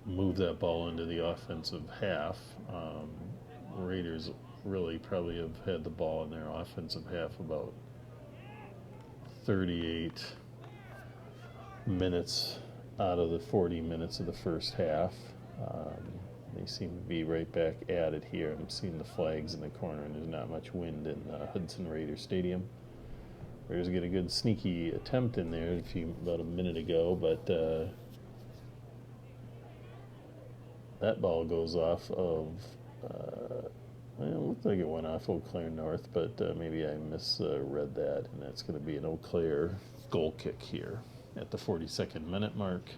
move that ball into the offensive half. Raiders really probably have had the ball in their offensive half about 38 minutes out of the 40 minutes of the first half. They seem to be right back at it here. I'm seeing the flags in the corner, and there's not much wind in Hudson Raider Stadium. Raiders get a good sneaky attempt in there about a minute ago, but that ball goes off of, it looked like it went off Eau Claire North, but maybe I misread that, and that's going to be an Eau Claire goal kick here at the 42nd minute mark.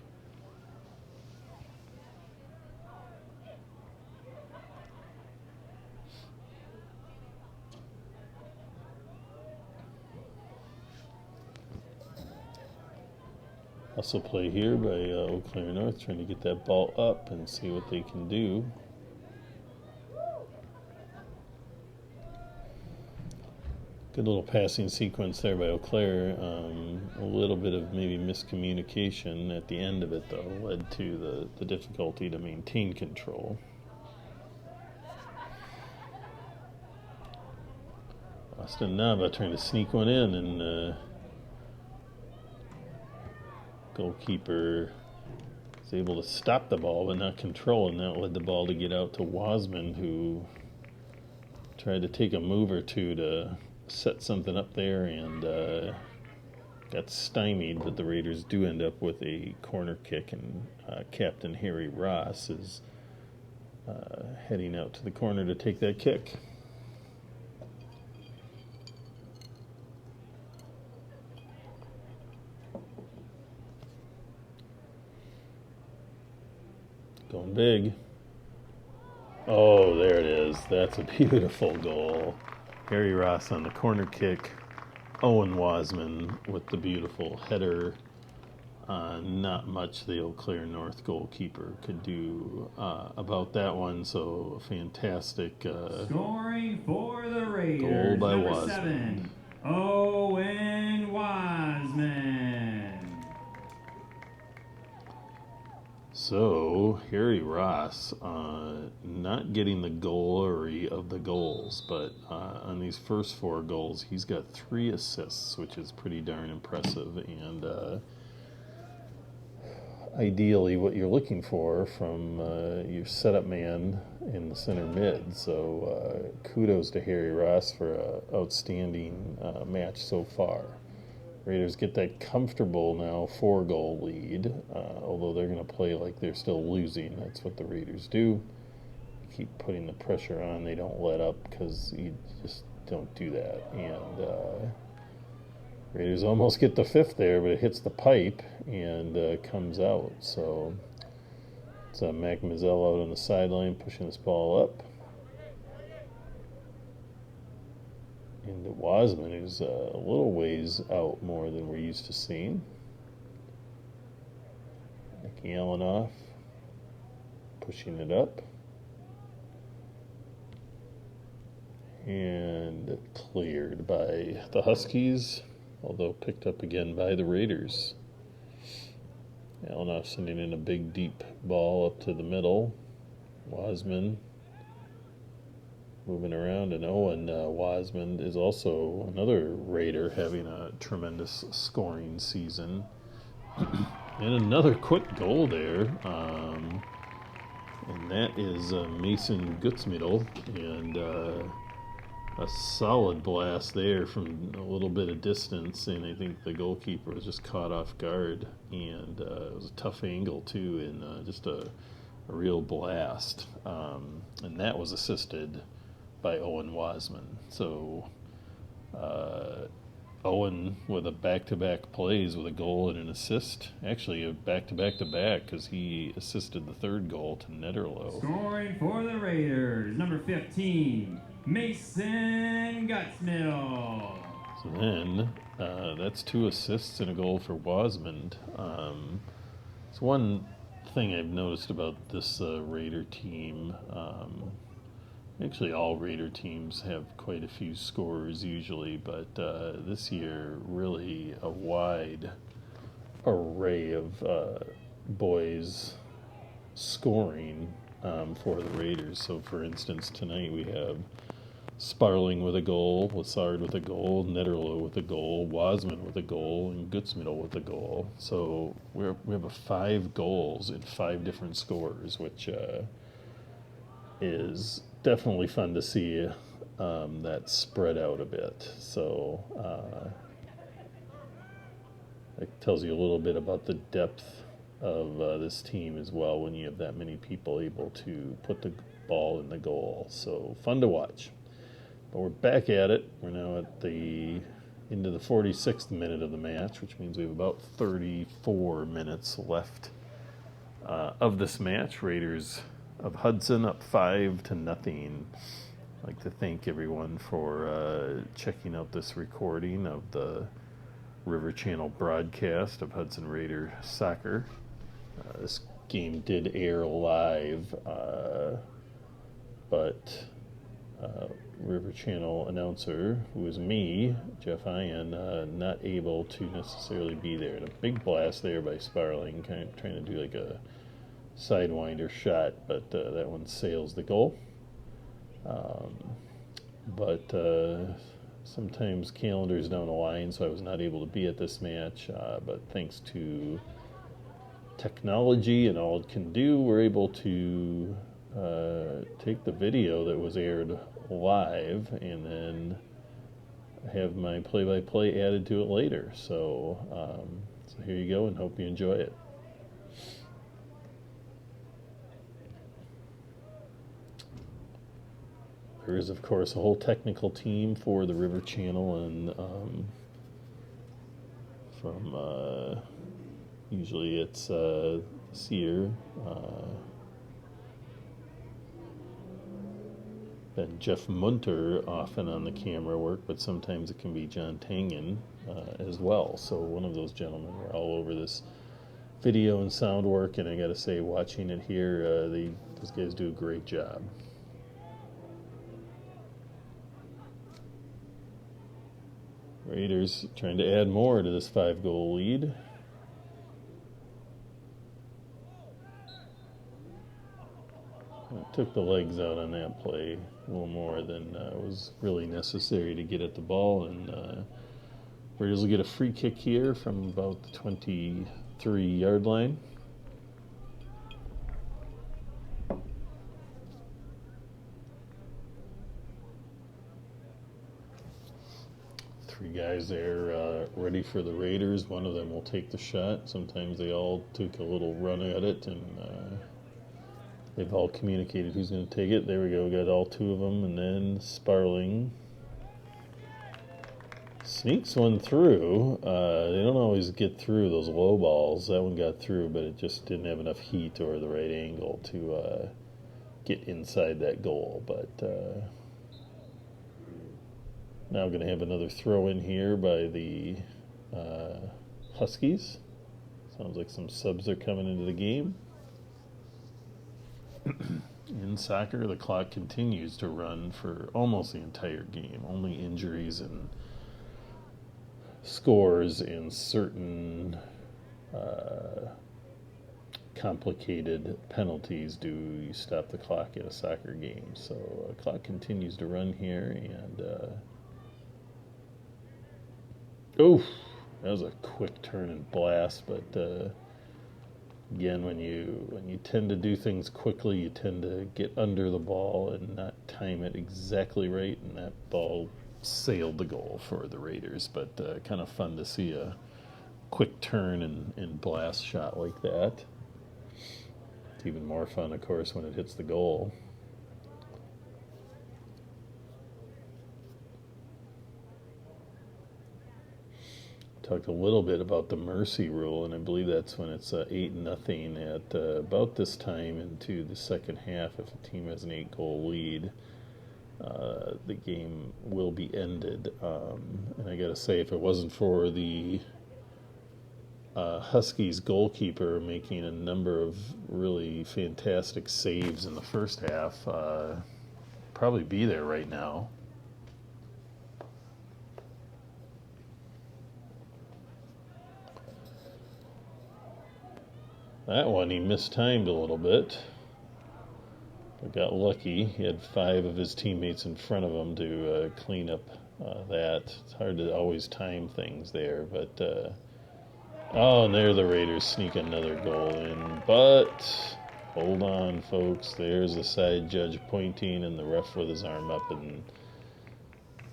Also play here by Eau Claire North, trying to get that ball up and see what they can do. Good little passing sequence there by Eau Claire. A little bit of maybe miscommunication at the end of it, though, led to the difficulty to maintain control. Austin Nava trying to sneak one in, and goalkeeper is able to stop the ball but not control, and that led the ball to get out to Wasman, who tried to take a move or two to set something up there and got stymied, but the Raiders do end up with a corner kick, and Captain Harry Ross is heading out to the corner to take that kick. Going big. Oh, there it is. That's a beautiful goal. Harry Ross on the corner kick. Owen Wasman with the beautiful header. Not much the Eau Claire North goalkeeper could do about that one. So fantastic. Scoring for the Raiders. Goal by number Wasman. 7, Owen Wasman. So, Harry Ross, not getting the glory of the goals, but on these first 4 goals, he's got 3 assists, which is pretty darn impressive, and ideally what you're looking for from your setup man in the center mid. So, kudos to Harry Ross for an outstanding match so far. Raiders get that comfortable now 4-goal lead, although they're going to play like they're still losing. That's what the Raiders do. keep putting the pressure on, they don't let up because you just don't do that. And Raiders almost get the fifth there, but it hits the pipe and comes out. So it's Mac Mazzell out on the sideline pushing this ball up. And Wiseman, who's a little ways out more than we're used to seeing. Nicky Allen off, pushing it up. And cleared by the Huskies, although picked up again by the Raiders. Allen sending in a big deep ball up to the middle. Wiseman moving around, and Owen Wiseman is also another Raider having a tremendous scoring season. And another quick goal there, and that is Mason Gutzmittel, and a solid blast there from a little bit of distance, and I think the goalkeeper was just caught off guard, and it was a tough angle too, and just a real blast, and that was assisted by Owen Wiseman. So Owen with a back-to-back plays with a goal and an assist. Actually, a back-to-back-to-back because he assisted the third goal to Netterlow. Scoring for the Raiders, number 15, Mason Gutzmittel. So then, that's 2 assists and a goal for Wiseman. It's one thing I've noticed about this Raider team. Actually, all Raider teams have quite a few scorers usually, but this year, really a wide array of boys scoring for the Raiders. So, for instance, tonight we have Sparling with a goal, Lassard with a goal, Netterlow with a goal, Wiseman with a goal, and Gutzmittel with a goal. So we have 5 goals in 5 different scorers, which is definitely fun to see that spread out a bit. So it tells you a little bit about the depth of this team as well when you have that many people able to put the ball in the goal. So fun to watch. But we're back at it. We're now at the into the 46th minute of the match, which means we have about 34 minutes left of this match. Raiders of Hudson up 5-0. I'd like to thank everyone for checking out this recording of the River Channel broadcast of Hudson Raider soccer. This game did air live, but River Channel announcer, who is me, Jeff Ian, not able to necessarily be there. And a big blast there by Sparling, kind of trying to do like a sidewinder shot, but that one sails the goal. But sometimes calendars don't align, so I was not able to be at this match. But thanks to technology and all it can do, we're able to take the video that was aired live and then have my play-by-play added to it later. So, so here you go, and hope you enjoy it. There is, of course, a whole technical team for the River Channel, and from usually it's Sear, and Jeff Munter often on the camera work, but sometimes it can be John Tangen as well. So one of those gentlemen were all over this video and sound work, and I got to say, watching it here, those guys do a great job. Raiders trying to add more to this 5-goal lead. Took the legs out on that play a little more than was really necessary to get at the ball, and Raiders will get a free kick here from about the 23-yard line. Three guys there ready for the Raiders. One of them will take the shot. Sometimes they all take a little run at it, and They've all communicated who's going to take it. There we go. We got all two of them, and then Sparling sneaks one through. They don't always get through those low balls. That one got through, but it just didn't have enough heat or the right angle to get inside that goal. But now we're going to have another throw in here by the Huskies. Sounds like some subs are coming into the game. In soccer, the clock continues to run for almost the entire game. Only injuries and scores in certain complicated penalties do you stop the clock in a soccer game. So the clock continues to run here, and that was a quick turn and blast. But again, when you tend to do things quickly, you tend to get under the ball and not time it exactly right, and that ball sailed the goal for the Raiders. But kind of fun to see a quick turn and blast shot like that. It's even more fun, of course, when it hits the goal. Talked a little bit about the mercy rule, and I believe that's when it's 8-0 at about this time into the second half. If a team has an 8-goal lead, the game will be ended. And I got to say, if it wasn't for the Huskies goalkeeper making a number of really fantastic saves in the first half, probably be there right now. That one he mistimed a little bit, but got lucky. He had 5 of his teammates in front of him to clean up that. It's hard to always time things there, but and there the Raiders sneak another goal in. But hold on, folks. There's the side judge pointing and the ref with his arm up, and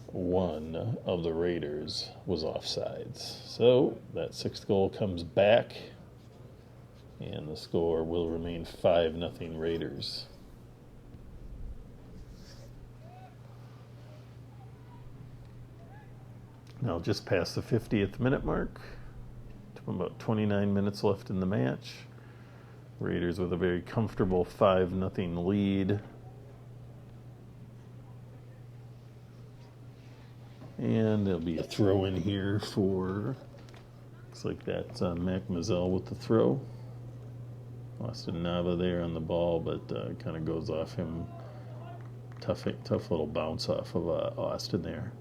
one of the Raiders was offsides. So that 6th goal comes back, and the score will remain 5-0 Raiders. Now just past the 50th minute mark. About 29 minutes left in the match. Raiders with a very comfortable 5-0 lead. And there'll be a throw in here for, looks like that's Mac Mazzell with the throw. Austin Nava there on the ball, but kind of goes off him. Tough little bounce off of Austin there.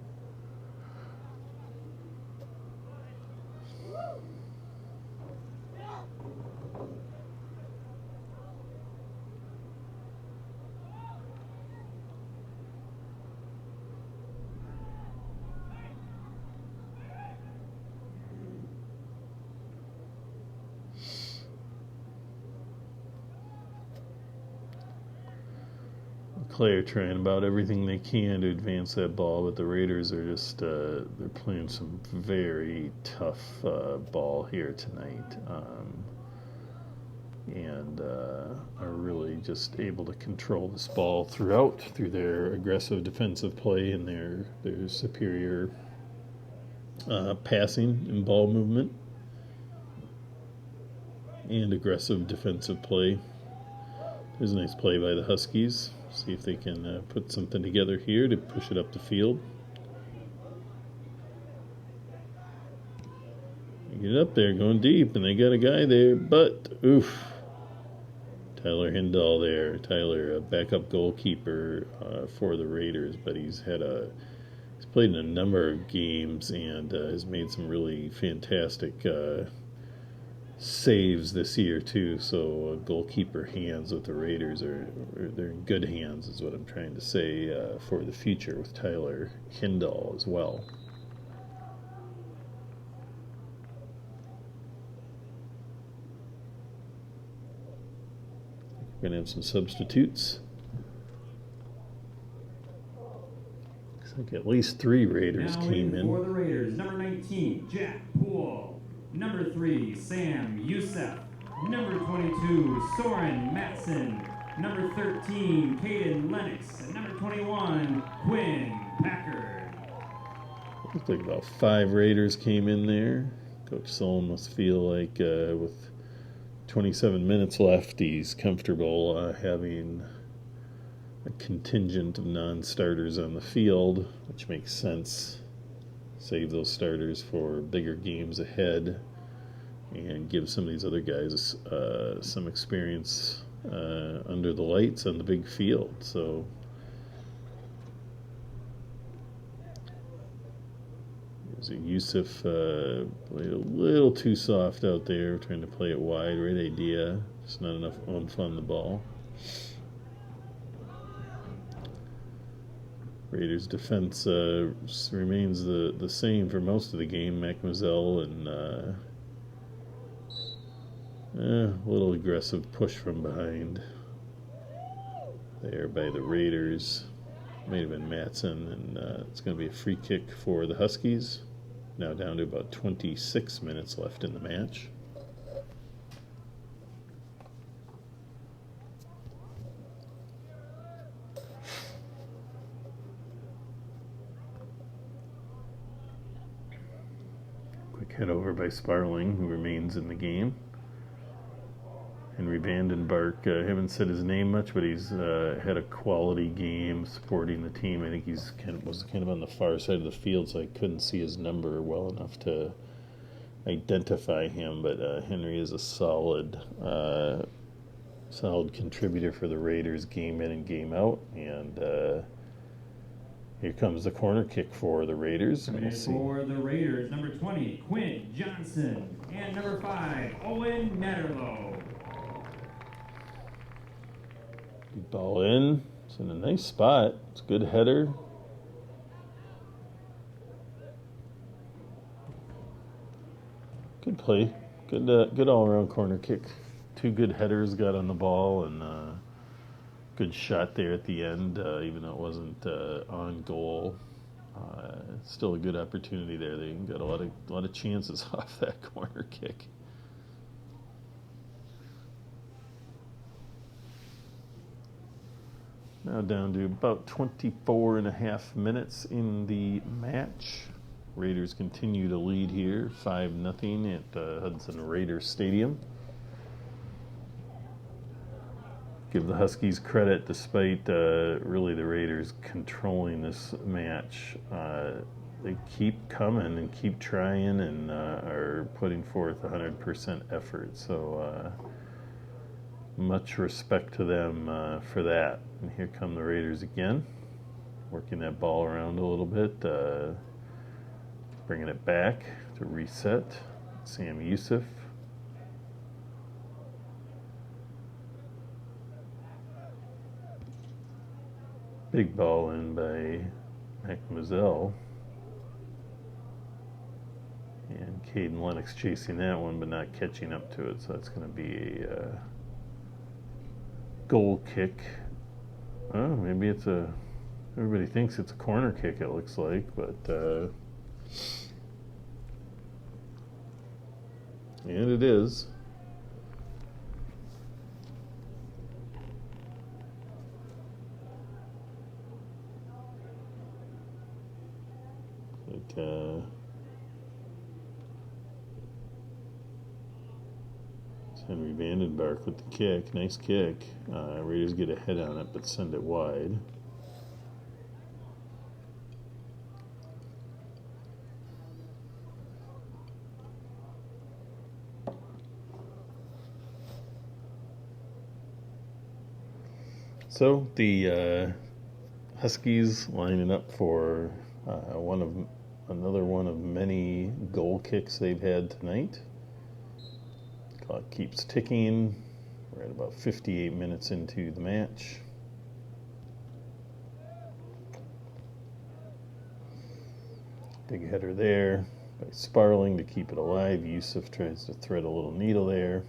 Clay trying about everything they can to advance that ball, but the Raiders are just they're playing some very tough ball here tonight, and are really just able to control this ball throughout through their aggressive defensive play and their superior passing and ball movement and aggressive defensive play. There's a nice play by the Huskies. See if they can put something together here to push it up the field. Get up there, going deep, and they got a guy there, but oof. Tyler Hindall there. Tyler, a backup goalkeeper for the Raiders, but he's played in a number of games and has made some really fantastic saves this year too. So goalkeeper hands with the Raiders they're in good hands, is what I'm trying to say, for the future with Tyler Hindall as well. We're gonna have some substitutes. Looks like at least 3 Raiders now came in. For the Raiders, number 19, Jack Poole. Number 3, Sam Youssef. Number 22, Soren Matson. number 13, Caden Lennox, and number 21, Quinn Packard. Looks like about 5 Raiders came in there. Coach Sullen must feel like with 27 minutes left, he's comfortable having a contingent of non-starters on the field, which makes sense. Save those starters for bigger games ahead and give some of these other guys some experience under the lights on the big field. So Yusuf played a little too soft out there, trying to play it wide. Right idea, just not enough oomph on the ball. Raiders defense remains the same for most of the game. Mademoiselle and a little aggressive push from behind there by the Raiders. Might have been Matson, and it's going to be a free kick for the Huskies. Now down to about 26 minutes left in the match. Quick head over by Sparling, who remains in the game. Henry Vandenbark, haven't said his name much, but he's had a quality game supporting the team. I think he's was kind of on the far side of the field, so I couldn't see his number well enough to identify him. But Henry is a solid contributor for the Raiders game in and game out. And here comes the corner kick for the Raiders. Coming in for the Raiders, number 20, Quinn Johnson, and number 5, Owen Netterlow. Ball in. It's in a nice spot. It's a good header. Good play. Good all-around corner kick. 2 good headers got on the ball, and good shot there at the end, even though it wasn't on goal. Still a good opportunity there. They got a lot of chances off that corner kick. Now down to about 24 and a half minutes in the match. Raiders continue to lead here, 5-0 at Hudson Raiders Stadium. Give the Huskies credit, despite really the Raiders controlling this match. They keep coming and keep trying and are putting forth 100% effort. So much respect to them for that. And here come the Raiders again, working that ball around a little bit, bringing it back to reset. Sam Yusuf. Big ball in by Mademoiselle. And Caden Lennox chasing that one, but not catching up to it. So that's going to be a goal kick. Oh, maybe it's everybody thinks it's a corner kick, it looks like, but and it is. Henry Vandenbark with the kick. Nice kick. Raiders get a head on it, but send it wide. So the Huskies lining up for another one of many goal kicks they've had tonight. Clock keeps ticking. We're at about 58 minutes into the match. Big header there by Sparling to keep it alive. Yusuf tries to thread a little needle there.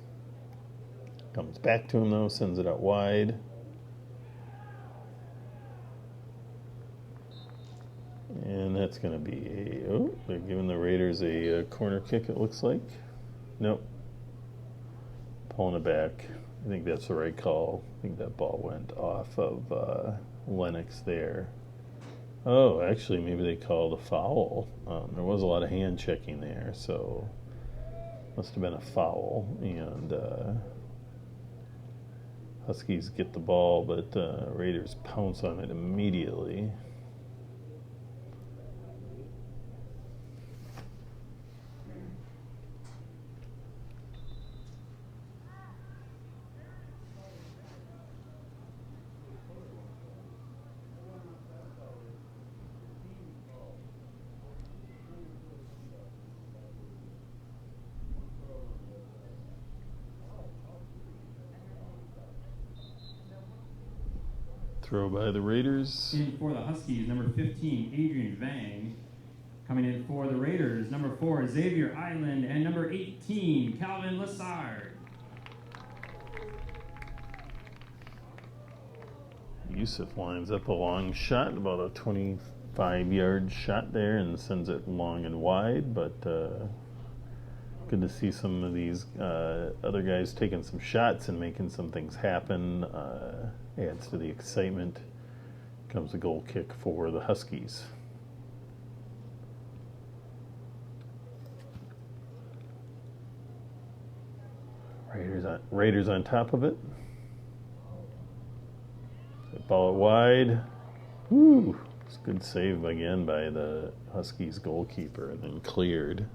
Comes back to him though, sends it out wide. And that's going to be they're giving the Raiders a corner kick, it looks like. Nope. Pulling it back. I think that's the right call. I think that ball went off of Lennox there. Oh, actually, maybe they called a foul. There was a lot of hand checking there, so must have been a foul. And Huskies get the ball, but Raiders pounce on it immediately. Throw by the Raiders. In for the Huskies, number 15, Adrian Vang. Coming in for the Raiders, number 4, Xavier Island, and number 18, Calvin Lassard. Yusuf lines up a long shot, about a 25-yard shot there, and sends it long and wide, but good to see some of these other guys taking some shots and making some things happen. Adds to the excitement. Comes a goal kick for the Huskies. Raiders on top of it. Ball it wide. Woo! It's a good save again by the Huskies goalkeeper, and then cleared.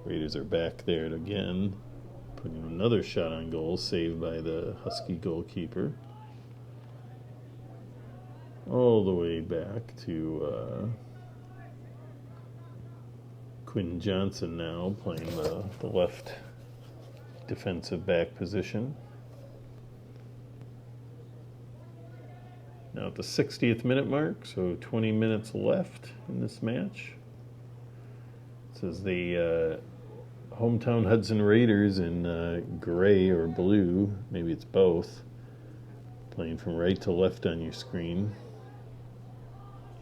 Raiders are back there again, putting another shot on goal, saved by the Husky goalkeeper. All the way back to Quinn Johnson now playing the left defensive back position. Now at the 60th minute mark, so 20 minutes left in this match. This is the hometown Hudson Raiders in gray or blue, maybe it's both, playing from right to left on your screen.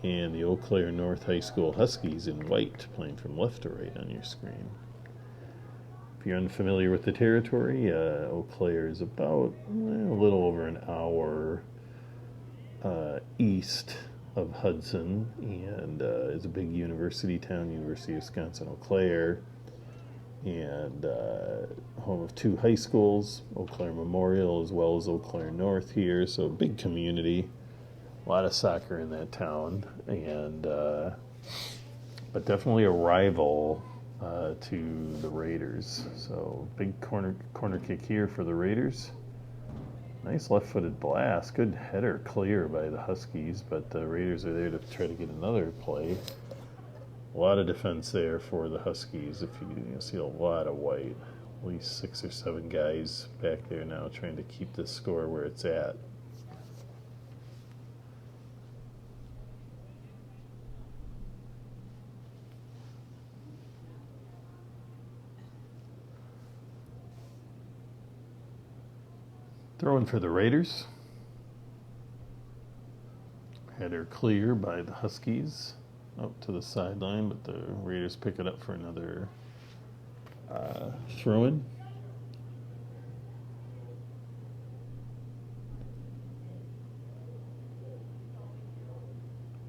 And the Eau Claire North High School Huskies in white, playing from left to right on your screen. If you're unfamiliar with the territory, Eau Claire is about a little over an hour east of Hudson, and is a big university town, University of Wisconsin-Eau Claire, and home of 2 high schools, Eau Claire Memorial as well as Eau Claire North here, so a big community. A lot of soccer in that town, and but definitely a rival to the Raiders. So big corner kick here for the Raiders. Nice left-footed blast. Good header clear by the Huskies, but the Raiders are there to try to get another play. A lot of defense there for the Huskies. If you see a lot of white, at least 6 or 7 guys back there now trying to keep this score where it's at. Throwing for the Raiders. Header clear by the Huskies. Out to the sideline, but the Raiders pick it up for another throw-in.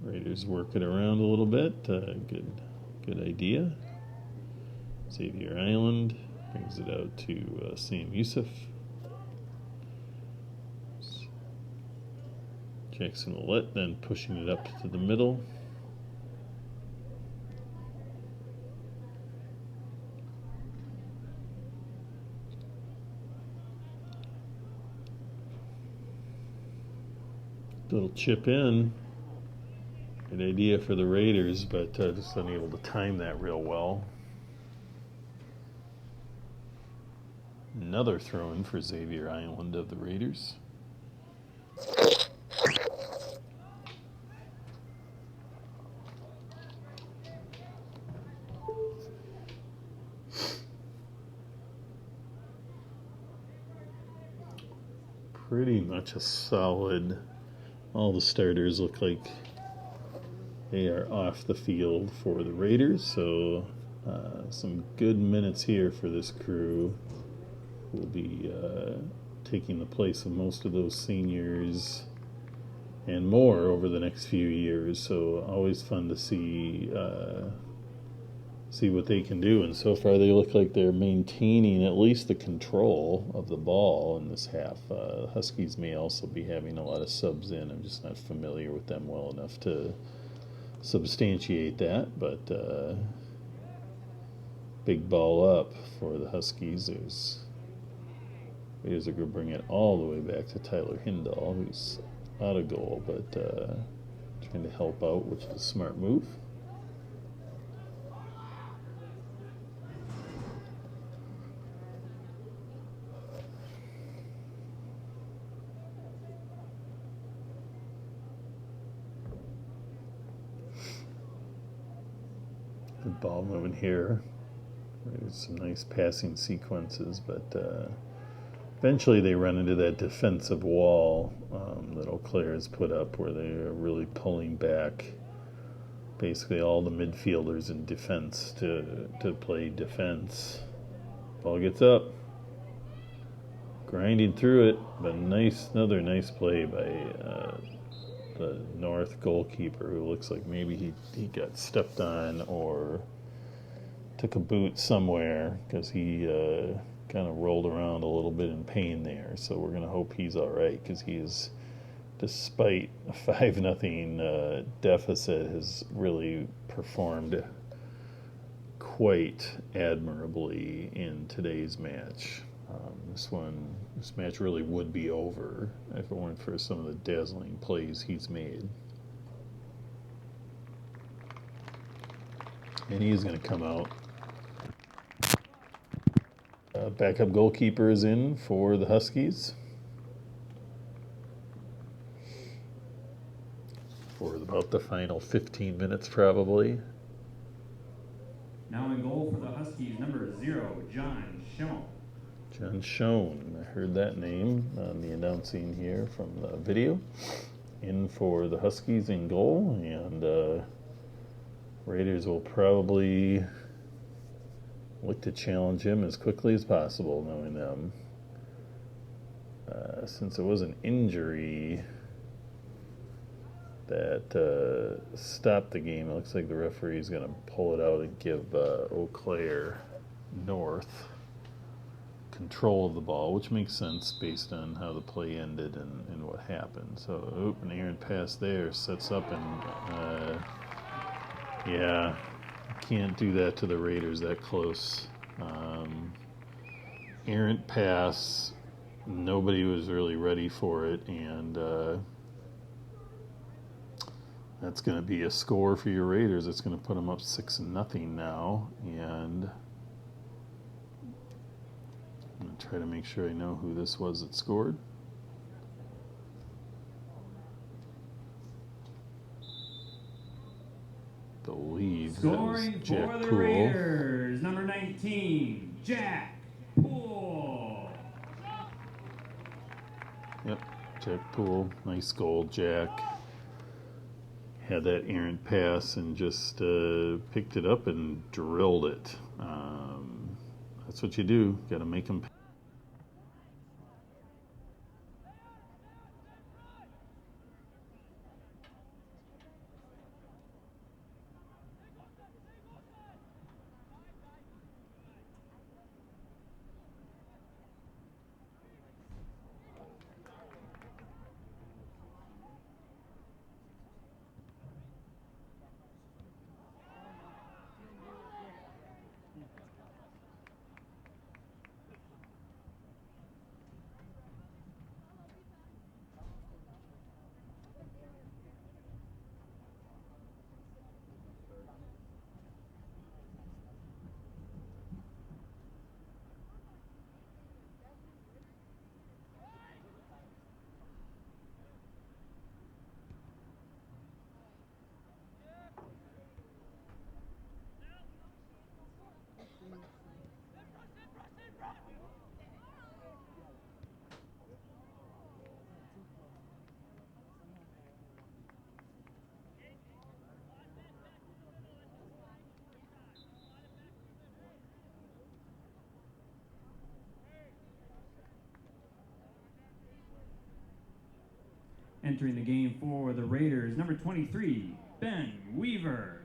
Raiders work it around a little bit. Good idea. Xavier Island brings it out to Sam Yusuf. Jackson Willett then pushing it up to the middle. Little chip in. Good idea for the Raiders, but just unable to time that real well. Another throw-in for Xavier Island of the Raiders. Pretty much a solid. All the starters look like they are off the field for the Raiders, so some good minutes here for this crew. Will be taking the place of most of those seniors and more over the next few years. So always fun to see what they can do. And so far, they look like they're maintaining at least the control of the ball in this half. Huskies may also be having a lot of subs in. I'm just not familiar with them well enough to substantiate that. But big ball up for the Huskies. Raiders are going to bring it all the way back to Tyler Hindall, who's out of goal, but trying to help out, which is a smart move. Good ball moving here. There's some nice passing sequences, but eventually they run into that defensive wall that Eau Claire has put up, where they are really pulling back basically all the midfielders in defense to play defense. Ball gets up, grinding through it, but another nice play by the North goalkeeper, who looks like maybe he got stepped on or took a boot somewhere, because he kind of rolled around a little bit in pain there. So we're going to hope he's all right, because he is, despite a 5-0 deficit, has really performed quite admirably in today's match. This match really would be over if it weren't for some of the dazzling plays he's made. And he's going to come out. Backup goalkeeper is in for the Huskies for about the final 15 minutes, probably. Now in goal for the Huskies, number 0, John Schoen. John Schoen, I heard that name on the announcing here from the video. In for the Huskies in goal, and Raiders will probably look to challenge him as quickly as possible, knowing them. Since it was an injury that stopped the game, it looks like the referee is going to pull it out and give Eau Claire North control of the ball, which makes sense based on how the play ended and what happened. So, an errant pass there sets up, and yeah, can't do that to the Raiders that close. Errant pass, nobody was really ready for it, and that's going to be a score for your Raiders. It's going to put them up 6-0 now, and I'm going to try to make sure I know who this was that scored. Believe Scoring that was Jack for the Poole. Raiders, number 19, Jack Poole. Yep, Jack Poole. Nice goal, Jack. Had that errant pass and just picked it up and drilled it. That's what you do. Got to make them pay. Entering the game for the Raiders, number 23, Ben Weaver.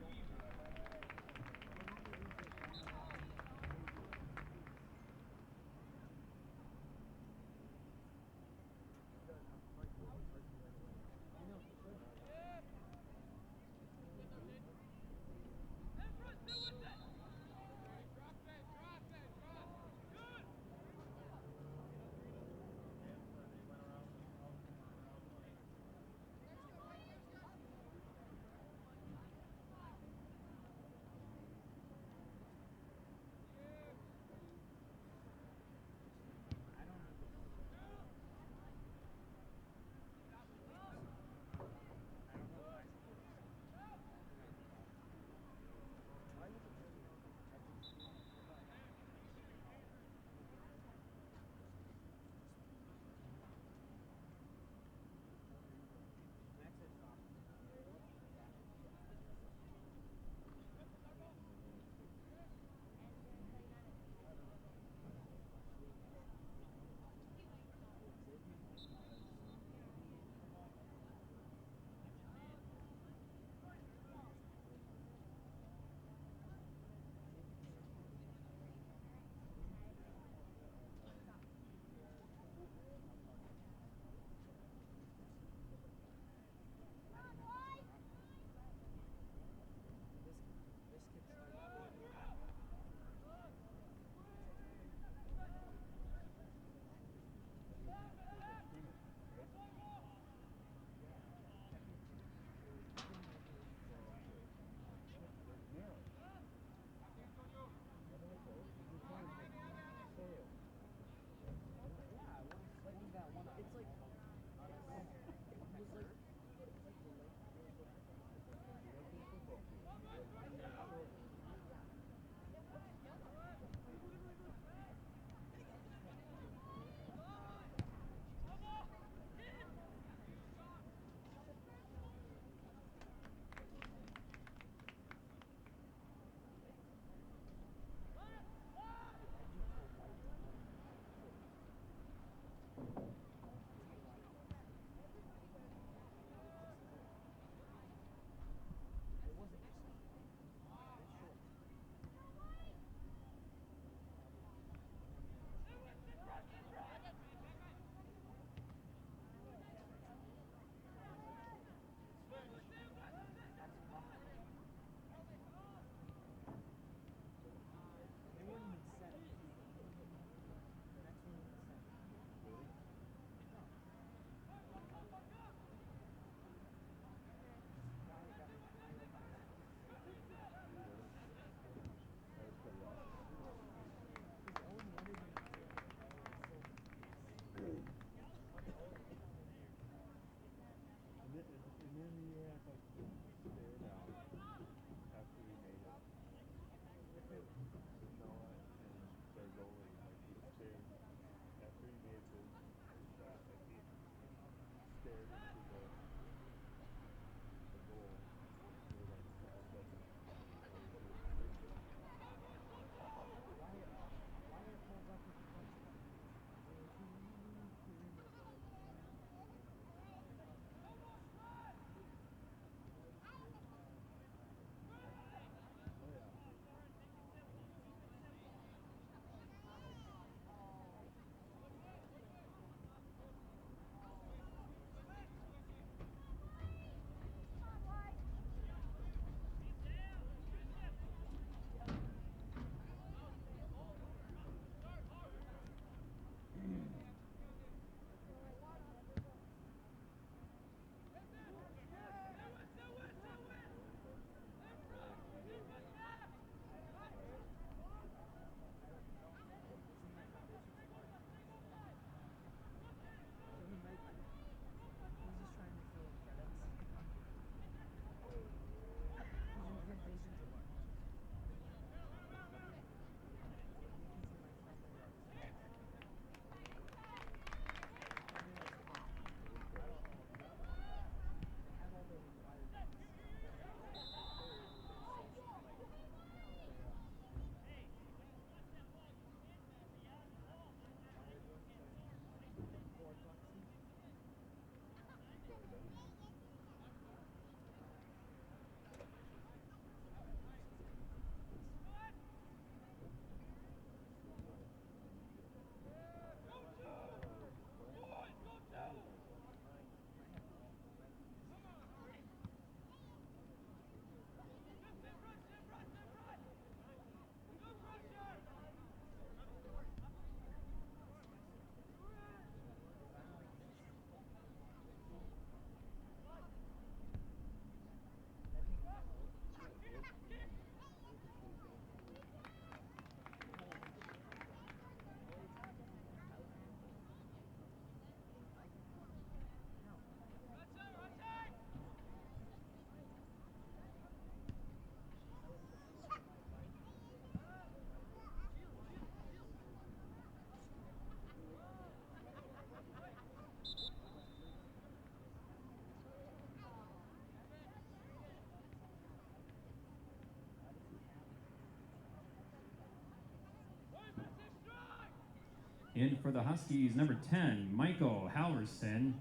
In for the Huskies, number 10, Michael Halverson.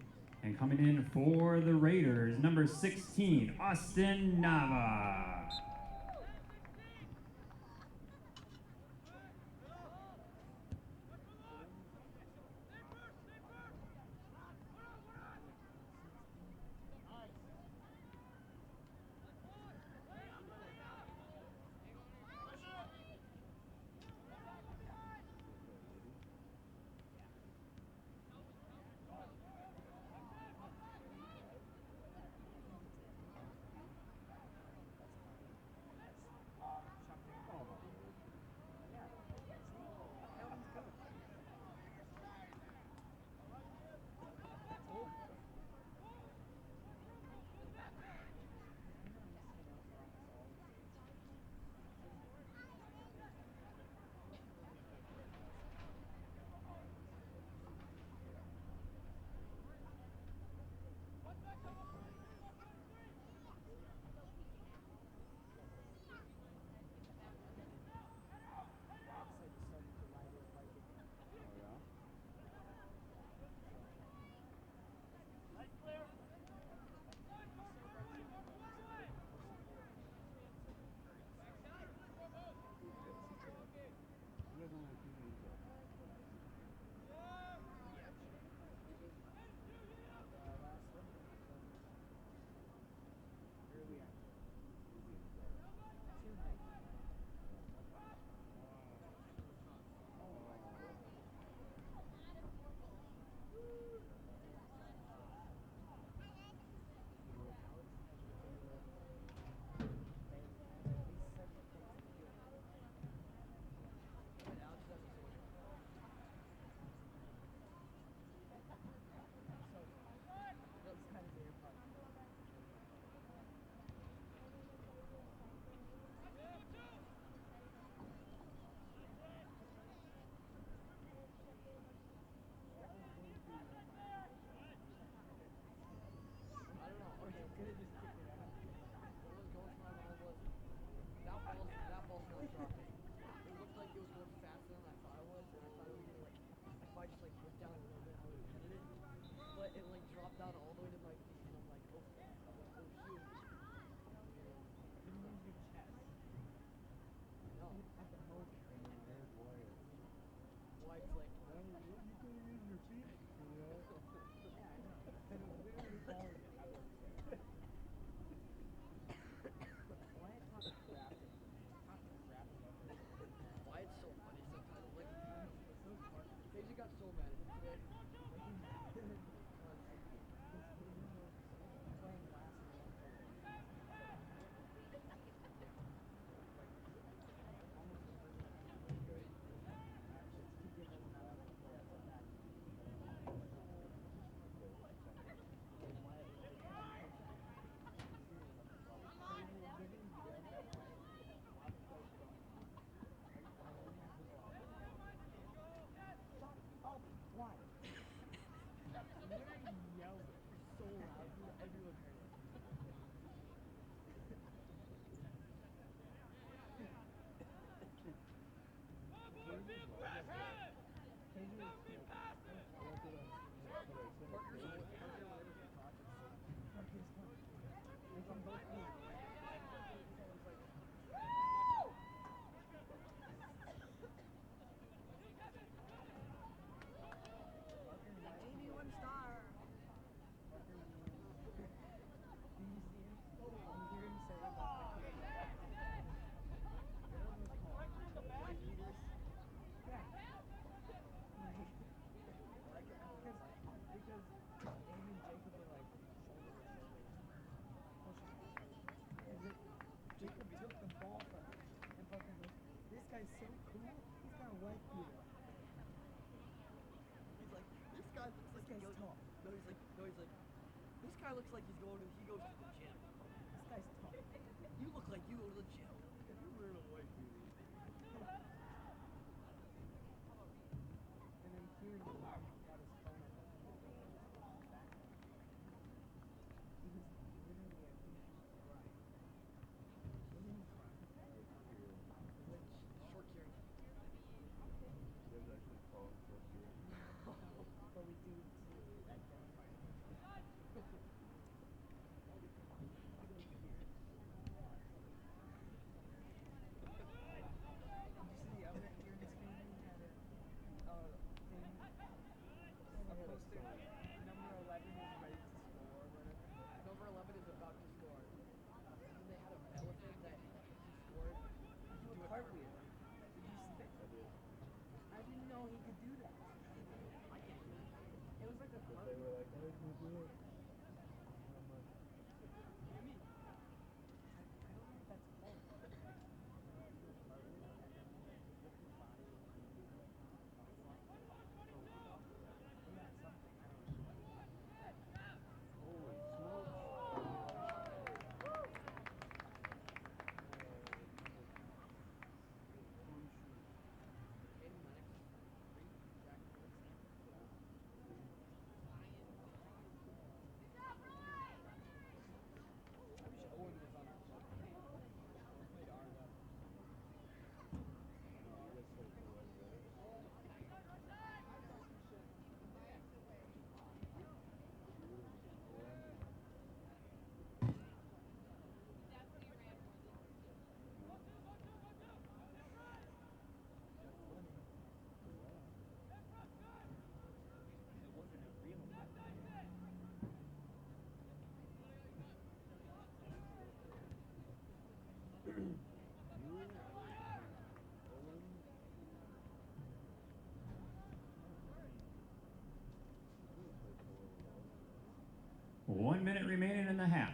And coming in for the Raiders, number 16, Austin Nava. 1 minute remaining in the half.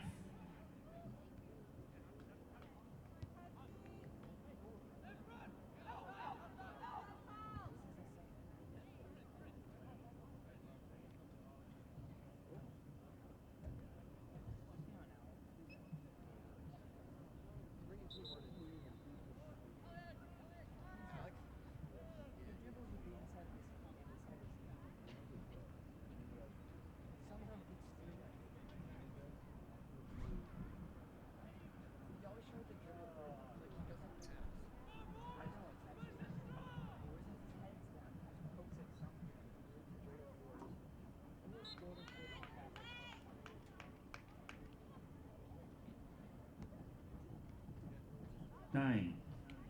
Nine,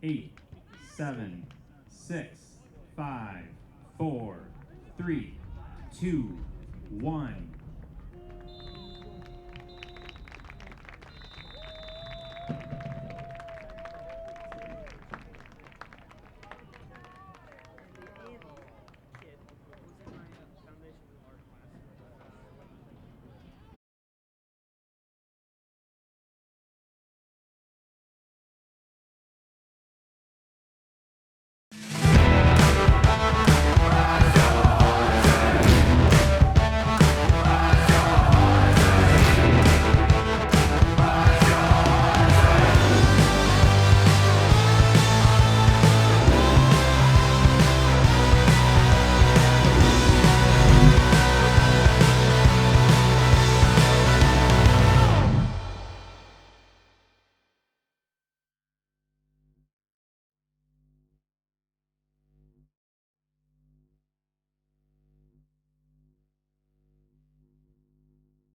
8, 7, 6, 5, 4, 3, 2, 1.